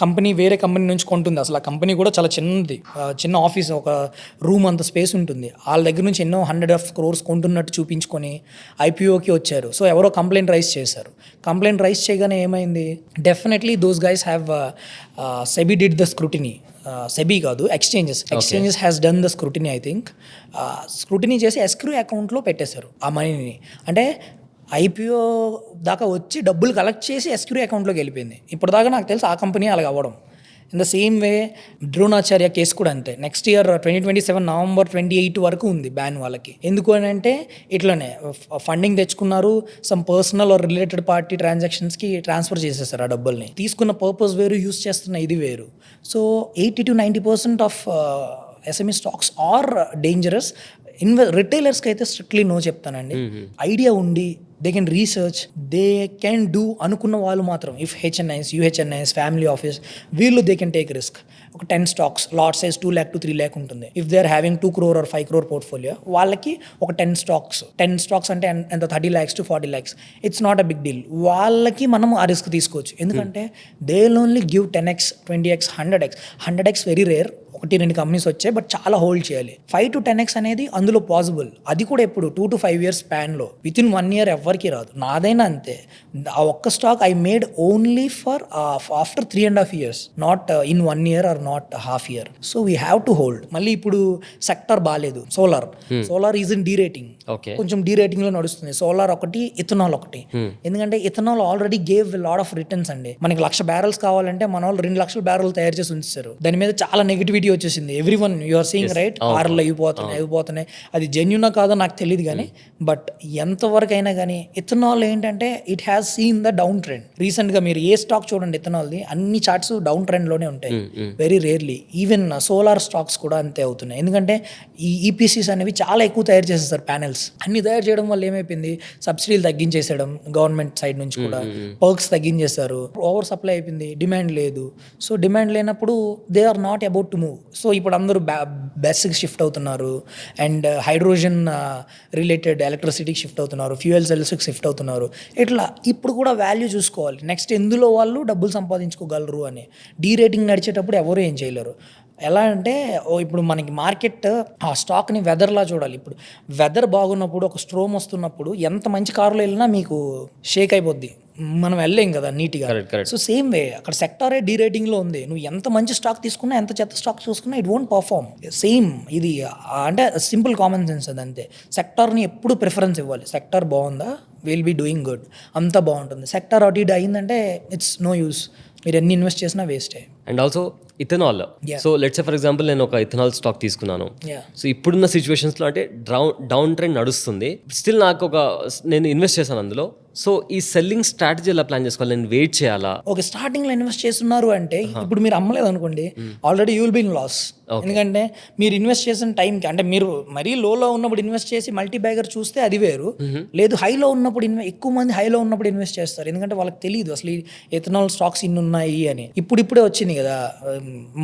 కంపెనీ వేరే కంపెనీ నుంచి కొంటుంది. అసలు ఆ కంపెనీ కూడా చాలా చిన్నది, చిన్న ఆఫీస్, ఒక రూమ్ అంత స్పేస్ ఉంటుంది. వాళ్ళ దగ్గర నుంచి ఎన్నో 100 crores కొంటున్నట్టు చూపించుకొని ఐపీఓకి వచ్చారు. సో ఎవరో కంప్లైంట్ రైజ్ చేశారు. కంప్లైంట్ రైజ్ చేయగానే ఏమైంది, definitely those guys have SEBI did the scrutiny. SEBI కాదు, exchanges has done the scrutiny. I think scrutiny చేసి ఎస్క్రూ అకౌంట్లో పెట్టేశారు ఆ మనీని. అంటే ఐపీఓ దాకా వచ్చి డబ్బులు కలెక్ట్ చేసి ఎస్క్రూ అకౌంట్లోకి వెళ్ళిపోయింది. ఇప్పటిదాకా నాకు తెలిసి ఆ కంపెనీ అలాగ అవ్వడం. In the same way Dronacharya case కూడా అంతే. నెక్స్ట్ ఇయర్ 2027 November 28 వరకు ఉంది బ్యాన్ వాళ్ళకి. ఎందుకు అని అంటే ఇట్లనే ఫండింగ్ తెచ్చుకున్నారు, some personal or related party ట్రాన్సాక్షన్స్కి ట్రాన్స్ఫర్ చేసేసారు ఆ డబ్బుల్ని. తీసుకున్న పర్పస్ వేరు, యూస్ చేస్తున్న ఇది వేరు. So 80-90% of SME stocks are dangerous. రిటైలర్స్కి అయితే స్ట్రిక్ట్లీ నో చెప్తానండి. ఐడియా ఉండి they can research, they can do అనుకున్న వాళ్ళు మాత్రం, if HNIs, UHNIs, family office, వీళ్ళు దే కెన్ టేక్ రిస్క్. ఒక 10 stocks, lot size 2 lakh to 3 lakh ఉంటుంది. If they are having 2 crore or 5 crore portfolio, వాళ్ళకి ఒక 10 stocks అంటే ఎంత 30 lakhs to 40 lakhs. It's not a big deal. వాళ్ళకి మనం ఆ రిస్క్ తీసుకోవచ్చు. ఎందుకంటే they will only give 10x, 20x, 100x very rare. 1-2 companies వచ్చాయి, బట్ చాలా హోల్డ్ చేయాలి. 5 to 10x అనేది అందులో పాసిబుల్. అది కూడా ఎప్పుడు 2 to 5 years స్పాన్లో. వితిన్ 1 year ఎవరికి రాదు. నాదైనా అంతే. ఆ ఒక్క stock I made only for after 3.5 years, not in 1 year or not half year. So we have to hold. మళ్ళీ ఇప్పుడు సెక్టర్ బాగాలేదు, solar is in derating, కొంచెం డీ రేటింగ్ లో నడుస్తుంది. సోలార్ ఒకటి, ఇథనాల్ ఒకటి. ఎందుకంటే ethanol already gave lot of returns అండి. మనకి 1,00,000 barrels కావాలంటే మన వాళ్ళు 2 లక్షల barrels తయారు చేసి ఉంచారు. దాని మీద చాలా నెగిటివిటీ వచ్చేసింది. Every one you are seeing right, ఆర్లు అయిపోతున్నాయి. అది జెన్యునా కాదో నాకు తెలియదు కానీ, బట్ ఎంతవరకు అయినా కానీ ఇథనాల్ ఏంటంటే it has seen the down trend. Recent గా మీరు ఏ స్టాక్ చూడండి ఇథనాల్ది, అన్ని చార్ట్స్ డౌన్ ట్రెండ్ లోనే ఉంటాయి. Very rarely. Even solar stocks కూడా అంతే అవుతున్నాయి. ఎందుకంటే ఈ ఈపీసీస్ అనేవి చాలా ఎక్కువ తయారు చేసేస్తారు ప్యానెల్స్. అన్ని తయారు చేయడం వల్ల ఏమైపోయింది, సబ్సిడీలు తగ్గించేసేయడం గవర్నమెంట్ సైడ్ నుంచి కూడా, పర్క్స్ తగ్గించేస్తారు, ఓవర్ సప్లై అయిపోయింది, డిమాండ్ లేదు. సో డిమాండ్ లేనప్పుడు they are not about to move. So ఇప్పుడు అందరూ బెస్కి షిఫ్ట్ అవుతున్నారు, అండ్ హైడ్రోజన్ రిలేటెడ్ ఎలక్ట్రిసిటీకి షిఫ్ట్ అవుతున్నారు, ఫ్యూయల్ సెల్స్కి షిఫ్ట్ అవుతున్నారు. ఇట్లా ఇప్పుడు కూడా వాల్యూ చూసుకోవాలి, నెక్స్ట్ ఎందులో వాళ్ళు డబ్బులు సంపాదించుకోగలరు అని. డీ రేటింగ్ నడిచేటప్పుడు ఎవరు ఏం చేయలేరు. ఎలా అంటే ఇప్పుడు మనకి మార్కెట్ ఆ స్టాక్ని వెదర్లా చూడాలి. ఇప్పుడు వెదర్ బాగున్నప్పుడు ఒక స్ట్రోమ్ వస్తున్నప్పుడు ఎంత మంచి కారులో వెళ్ళినా మీకు షేక్ అయిపోద్ది, మనం వెళ్ళలేం కదా నీట్గా. Correct. సో సేమ్ వే అక్కడ సెక్టారే డీరేటింగ్లో ఉంది. నువ్వు ఎంత మంచి స్టాక్ తీసుకున్నా, ఎంత చెత్త స్టాక్ చూసుకున్నా, ఇట్ వోంట్ పర్ఫార్మ్. సేమ్ ఇది అంటే సింపుల్ కామన్ సెన్స్ అది అంతే. సెక్టార్ని ఎప్పుడు ప్రిఫరెన్స్ ఇవ్వాలి. సెక్టార్ బాగుందా, విల్ బీ డూయింగ్ గుడ్, అంతా బాగుంటుంది. సెక్టార్ అటు ఇటు అయిందంటే ఇట్స్ నో యూస్, మీరు ఎన్ని ఇన్వెస్ట్ చేసినా వేస్టే. And also ethanol. Yeah. So let's for example నేను ఒక ఇథనాల్ స్టాక్ తీసుకున్నాను. Yeah. సో ఇప్పుడున్న సిచ్యువేషన్స్లో అంటే డౌన్ ట్రెండ్ నడుస్తుంది, స్టిల్ నాకు నేను ఇన్వెస్ట్ చేశాను అందులో. సో ఈ సెల్లింగ్ స్ట్రాటజీ ఎలా ప్లాన్ చేసుకోవాలి, నేను వెయిట్ చేయాలా? ఓకే, స్టార్టింగ్లో ఇన్వెస్ట్ చేస్తున్నారు అంటే ఇప్పుడు మీరు అమ్మలేదు అనుకోండి, already you will be in loss. ఎందుకంటే మీరు ఇన్వెస్ట్ చేసిన టైంకి, అంటే మీరు మరీ లోలో ఉన్నప్పుడు ఇన్వెస్ట్ చేసి మల్టీ బ్యాగర్ చూస్తే అది వేరు. లేదు హైలో ఉన్నప్పుడు ఎక్కువ మంది హైలో ఉన్నప్పుడు ఇన్వెస్ట్ చేస్తారు, ఎందుకంటే వాళ్ళకి తెలియదు అసలు ఎథనాల్ స్టాక్స్ ఇన్ని ఉన్నాయి అని. ఇప్పుడే వచ్చింది కదా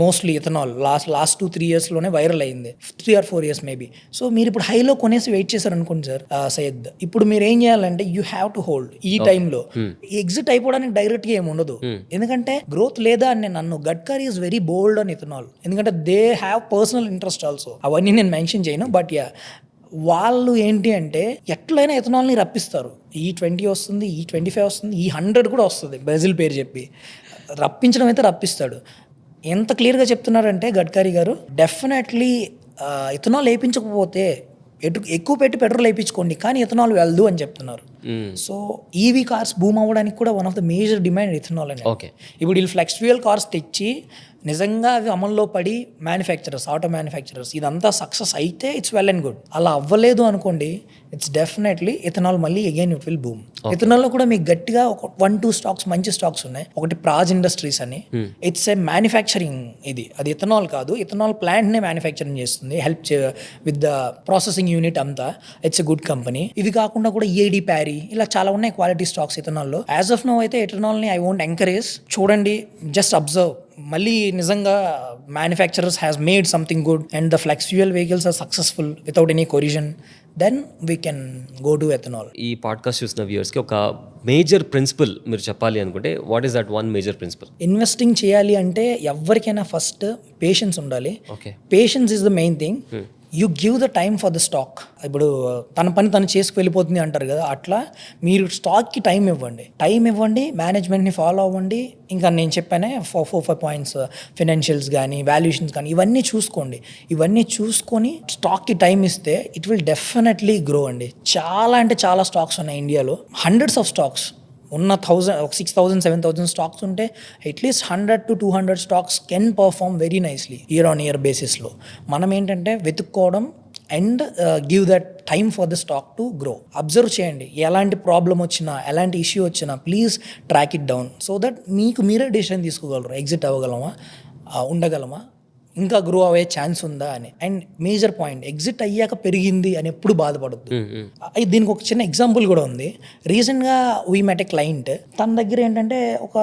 మోస్ట్లీ ఎథనాల్, లాస్ట్ 2-3 ఇయర్స్లోనే వైరల్ అయింది, 3 or 4 years మేబీ. సో మీరు ఇప్పుడు హైలో కొనేసి వెయిట్ చేశారు అనుకోండి సార్ సయ్యద్, ఇప్పుడు మీరు ఏం చేయాలంటే యూ హ్యావ్ టు హోల్డ్ ఈ టైంలో. ఎగ్జిట్ అయిపోవడానికి డైరెక్ట్గా ఏమి ఉండదు, ఎందుకంటే గ్రోత్ లేదా అని నేను అన్ను. Gadkari is very bold on ethanol, ఎందుకంటే they have personal interest also. అవన్నీ నేను మెన్షన్ చేయను, బట్ యా వాళ్ళు ఏంటి అంటే ఎట్లయినా ఎథనాల్ని రప్పిస్తారు. E20 వస్తుంది, E25 వస్తుంది, E100 కూడా వస్తుంది, బ్రెజిల్ పేరు చెప్పి రప్పించడం అయితే రప్పిస్తాడు. ఎంత క్లియర్గా చెప్తున్నారంటే గడ్కరీ గారు, డెఫినెట్లీ ఇథనాల్ వేయించకపోతే ఎక్కువ పెట్టి పెట్రోల్ వేయించుకోండి, కానీ ఇథనాల్ వెళ్దు అని చెప్తున్నారు. సో ఈవీ కార్స్ బూమ్ అవ్వడానికి కూడా one of the major demand ethanol అని. ఓకే, ఇప్పుడు వీళ్ళు ఫ్లెక్స్ ఫ్యూయల్ కార్స్ తెచ్చి నిజంగా అవి అమల్లో పడి మ్యానుఫ్యాక్చరర్స్, ఆటో మ్యానుఫ్యాక్చరర్స్ ఇదంతా సక్సెస్ అయితే ఇట్స్ వెల్ అండ్ గుడ్. అలా అవ్వలేదు అనుకోండి, ఇట్స్ డెఫినెట్లీ ఇథనాల్ మళ్ళీ అగైన్ ఇట్ విల్ బూమ్. ఇథనాల్లో కూడా మీకు గట్టిగా ఒక 1-2 స్టాక్స్, మంచి స్టాక్స్ ఉన్నాయి. ఒకటి ప్రాజ్ ఇండస్ట్రీస్ అని, ఇట్స్ ఏ మ్యానుఫ్యాక్చరింగ్, అది ఇథనాల్ కాదు, ఇథనాల్ ప్లాంట్నే మ్యానుఫ్యాక్చరింగ్ చేస్తుంది, help with the processing unit అంతా. It's a good company. ఇవి కాకుండా కూడా ఈఐడి ప్యారీ, ఇలా చాలా ఉన్నాయి క్వాలిటీ స్టాక్స్ ఇథనాల్లో. యాజ్ ఆఫ్ నో అయితే ఇథనాల్ని ఐ వోంట్ ఎంకరేజ్. చూడండి, జస్ట్ అబ్జర్వ్. మళ్ళీ నిజంగా manufacturers has made something good and the flex fuel vehicles are successful without any corrosion, then we can go to ethanol. ఈ podcast చూసిన వ్యూయర్స్కి ఒక మేజర్ ప్రిన్సిపల్ మీరు చెప్పాలి అనుకుంటే, what is that one major principle? Investing చేయాలి అంటే ఎవరికైనా ఫస్ట్ పేషెన్స్ ఉండాలి. Okay, patience is the main thing. You give the time for the stock. ఇప్పుడు తన పని తను చేసుకు వెళ్ళిపోతుంది అంటారు కదా, అట్లా మీరు స్టాక్కి టైం ఇవ్వండి, మేనేజ్మెంట్ని ఫాలో అవ్వండి. ఇంకా నేను చెప్పానే 4-5 పాయింట్స్, ఫినాన్షియల్స్ కానీ, వాల్యుయేషన్స్ కానీ, ఇవన్నీ చూసుకోండి. ఇవన్నీ చూసుకొని స్టాక్కి టైం ఇస్తే ఇట్ విల్ డెఫినెట్లీ గ్రో అండి. చాలా అంటే చాలా స్టాక్స్ ఉన్నాయి ఇండియాలో, హండ్రెడ్స్ ఆఫ్ స్టాక్స్ ఉన్న 6,000-7,000 స్టాక్స్ ఉంటే at least 100 to 200 stocks can perform very nicely year బేసిస్లో. మనం ఏంటంటే వెతుక్కోవడం and give that time for the stock to grow. Observe చేయండి, ఎలాంటి ప్రాబ్లం వచ్చినా, ఎలాంటి ఇష్యూ వచ్చినా please track it down, so that మీకు మీరే డెసిషన్ తీసుకోగలరు. ఎగ్జిట్ అవ్వగలమా, ఉండగలమా, ఇంకా గ్రో అయ్యే ఛాన్స్ ఉందా అని. అండ్ మేజర్ పాయింట్, ఎగ్జిట్ అయ్యాక పెరిగింది అని ఎప్పుడు బాధపడద్దు. దీనికి ఒక చిన్న ఎగ్జాంపుల్ కూడా ఉంది. రీసెంట్గా వీ మెట్ ఎ క్లయింట్, తన దగ్గర ఏంటంటే ఒక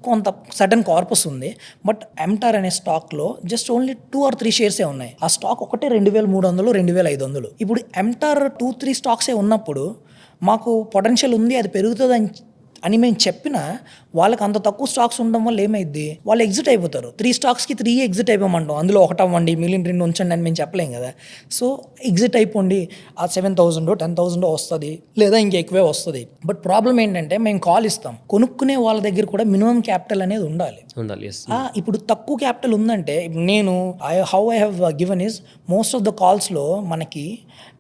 కొంత సడన్ కార్పస్ ఉంది, బట్ ఎంటార్ అనే స్టాక్లో జస్ట్ ఓన్లీ 2 or 3 షేర్సే ఉన్నాయి. ఆ స్టాక్ ఒకటే 2,300, 2,500. ఇప్పుడు ఎంటార్ 2-3 స్టాక్సే ఉన్నప్పుడు మాకు పొటెన్షియల్ ఉంది, అది పెరుగుతుంది అని మేము చెప్పినా వాళ్ళకి అంత తక్కువ స్టాక్స్ ఉండడం వల్ల ఏమైద్ది, వాళ్ళు ఎగ్జిట్ అయిపోతారు. 3 స్టాక్స్కి 3 ఎగ్జిట్ అయిపోమంటాం, అందులో ఒకటి అవ్వండి, మిగిలిన 2 ఉంచండి అని మేము చెప్పలేం కదా. సో ఎగ్జిట్ అయిపోండి, ఆ 7,000 10,000 వస్తుంది, లేదా ఇంకా ఎక్కువే వస్తుంది. బట్ ప్రాబ్లం ఏంటంటే మేము కాల్ ఇస్తాం, కొనుక్కునే వాళ్ళ దగ్గర కూడా మినిమం క్యాపిటల్ అనేది ఉండాలి. ఇప్పుడు తక్కువ క్యాపిటల్ ఉందంటే, నేను how I have given is most of the కాల్స్లో మనకి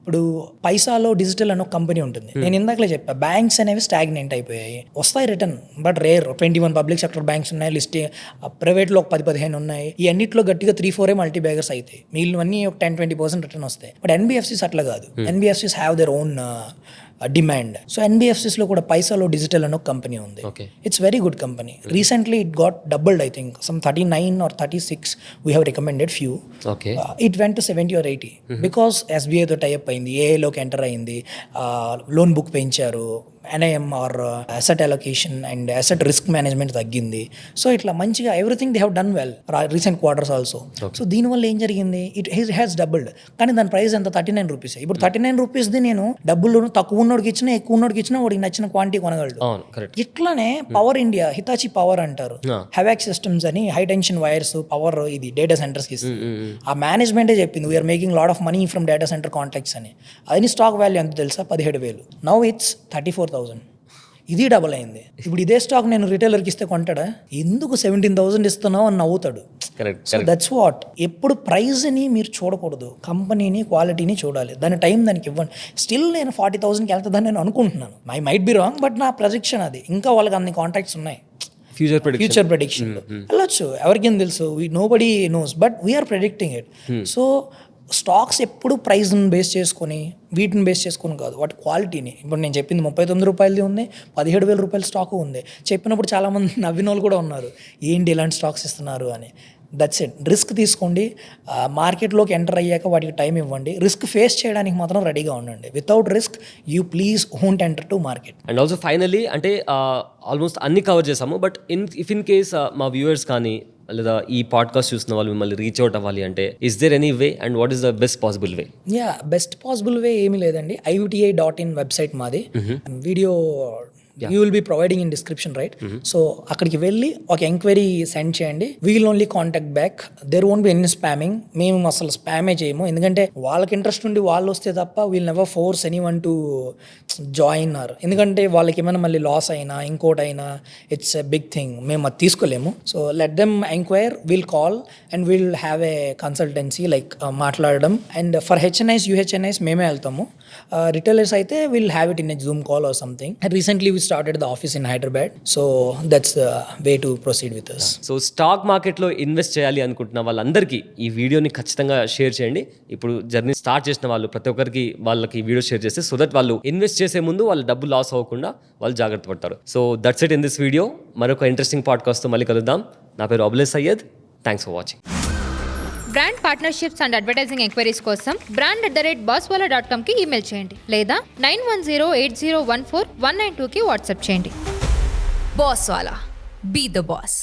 ఇప్పుడు పైసాలో డిజిటల్ అనే ఒక కంపెనీ ఉంటుంది. నేను ఇందాకలే చెప్పా, బ్యాంక్స్ అనేవి స్టాగ్నెంట్ అయిపోయాయి, వస్తాయి return, but rare. 21 public sector banks ఉన్నాయి, లిస్ట్ ప్రైవేట్లో ఒక 10-15 ఉన్నాయి. ఈ అన్నిట్లో గట్టిగా 3-4 మల్టీ బ్యాగర్స్ అవుతాయి, మిగిలినవన్నీ ఒక 10-20% రిటర్న్ వస్తాయి. బట్ ఎన్బిఎఫ్సిస్ అట్లా కాదు. NBFCs have their own demand. So ఎన్బిఎఫ్సిస్లో కూడా పైసాలో డిజిటల్ అనే ఒక కంపెనీ ఉంది. It's very good company. Recently it got doubled, I think some 39 or 36 we have recommended few. It went to 70 or 80 because ఎస్బీఐతో tie up అయింది, ఏఐలోకి ఎంటర్ అయింది, లోన్ బుక్ పెంచారు, NIM or asset allocation and asset risk management తగ్గింది. So ఇట్లా మంచిగా everything they have done well recent quarters also. So దీనివల్ల ఏం జరిగింది, ఇట్ హ్యాస్ డబుల్డ్. కానీ దాని ప్రైస్ ఎంత 39 రూపీస్. ఇప్పుడు 39 రూపీస్ది నేను డబ్బులు తక్కువ ఉన్నోడికి ఇచ్చినా ఎక్కువ ఉన్నోడికి ఇచ్చినా వాడికి నచ్చిన క్వాంటిటీ కొనగలడు. ఇట్లానే పవర్ ఇండియా, హితాచి పవర్ అంటారు, హెవాక్ సిస్టమ్స్ అని హై టెన్షన్ వైర్స్ పవర్ ఇది డేటా సెంటర్స్కి ఇస్తుంది. ఆ మేనేజ్మెంటే చెప్పింది we're making lot of money from data centre contracts అని. అది స్టాక్ వాల్యూ ఎంత తెలుసా, 17,000. Now it's 34,000. ఇది డబల్ అయింది. ఇప్పుడు ఇదే స్టాక్ నేను రిటైలర్కి ఇస్తే కొంటాడా, ఎందుకు 17,000 ఇస్తున్నావు అని నవ్వుతాడు. So that's what. ఎప్పుడు ప్రైజ్ని మీరు చూడకూడదు, కంపెనీని క్వాలిటీని చూడాలి, దాని టైం దానికి ఇవ్వండి. స్టిల్ నేను 40,000కి వెళ్తుందని నేను అనుకుంటున్నాను. I might be wrong, but నా ప్రొజెక్షన్ అది. ఇంకా వాళ్ళకి అన్ని కాంట్రాక్ట్స్ ఉన్నాయి, ఫ్యూచర్ ప్రెడిక్షన్ వెళ్ళొచ్చు, ఎవరికేం తెలుసు, nobody knows, but we're predicting it. So stocks ఎప్పుడు ప్రైస్ని బేస్ చేసుకొని వీటిని బేస్ చేసుకొని కాదు, వాటి క్వాలిటీని. ఇప్పుడు నేను చెప్పింది 39 రూపాయలది ఉంది, 17,000 రూపాయల స్టాక్ ఉంది. చెప్పినప్పుడు చాలామంది నవ్విన వాళ్ళు కూడా ఉన్నారు, ఏంటి ఇలాంటి స్టాక్స్ ఇస్తున్నారు అని. That's it. రిస్క్ తీసుకోండి, మార్కెట్లోకి ఎంటర్ అయ్యాక వాటికి టైం ఇవ్వండి, రిస్క్ ఫేస్ చేయడానికి మాత్రం రెడీగా ఉండండి. Without risk you please won't enter to market. And also finally అంటే ఆల్మోస్ట్ అన్ని కవర్ చేసాము, బట్ ఇన్ కేస్ మా వ్యూవర్స్ కానీ లేదా ఈ పాడ్కాస్ట్ చూసిన వాళ్ళు మిమ్మల్ని రీచ్ అవుట్ అవ్వాలి అంటే is there any way and what is the best possible way? Best possible way ఏమీ లేదండి. IUTI.in వెబ్సైట్ మాది. Video you will be providing in description, right? So అక్కడికి వెళ్ళి ఒక ఎంక్వైరీ సెండ్ చేయండి. We will only contact back. There won't be any spamming. మేము అసలు స్పామే చేయము, ఎందుకంటే వాళ్ళకి ఇంట్రెస్ట్ ఉండి వాళ్ళు వస్తే తప్ప we'll never force anyone to join or. ఎందుకంటే వాళ్ళకి ఏమైనా మళ్ళీ లాస్ అయినా ఇంకోటైనా ఇట్స్ ఎ బిగ్ థింగ్, మేము అది తీసుకోలేము. So let them enquire, will call and will have a consultancy like మాట్లాడడం. అండ్ ఫర్ HNIs, UHNIs మేమే వెళ్తాము. రిటైలర్స్ అయితే will have it in a Zoom call or something. Recently we started the office in Hyderabad, so that's the way to proceed with us. So stock మార్కెట్లో invest చేయాలి అనుకుంటున్న వాళ్ళందరికీ ఈ వీడియోని ఖచ్చితంగా షేర్ చేయండి. ఇప్పుడు జర్నీ స్టార్ట్ చేసిన వాళ్ళు ప్రతి ఒక్కరికి వాళ్ళకి వీడియో షేర్ చేస్తే సో దట్ వాళ్ళు ఇన్వెస్ట్ చేసే ముందు వాళ్ళ డబ్బు లాస్ అవ్వకుండా వాళ్ళు జాగ్రత్త పడతారు. So that's it in this video. మరొక ఇంట్రెస్టింగ్ పాడ్కాస్ట్తో మళ్ళీ కలుద్దాం. నా పేరు Abulesh Syed. Thanks for watching. Brand partnerships and advertising enquiries కోసం brand@bosswala.com కి ఈమెయిల్ చేయండి లేదా 9108014192కి వాట్సాప్ చేయండి. Bosswala. Be the boss.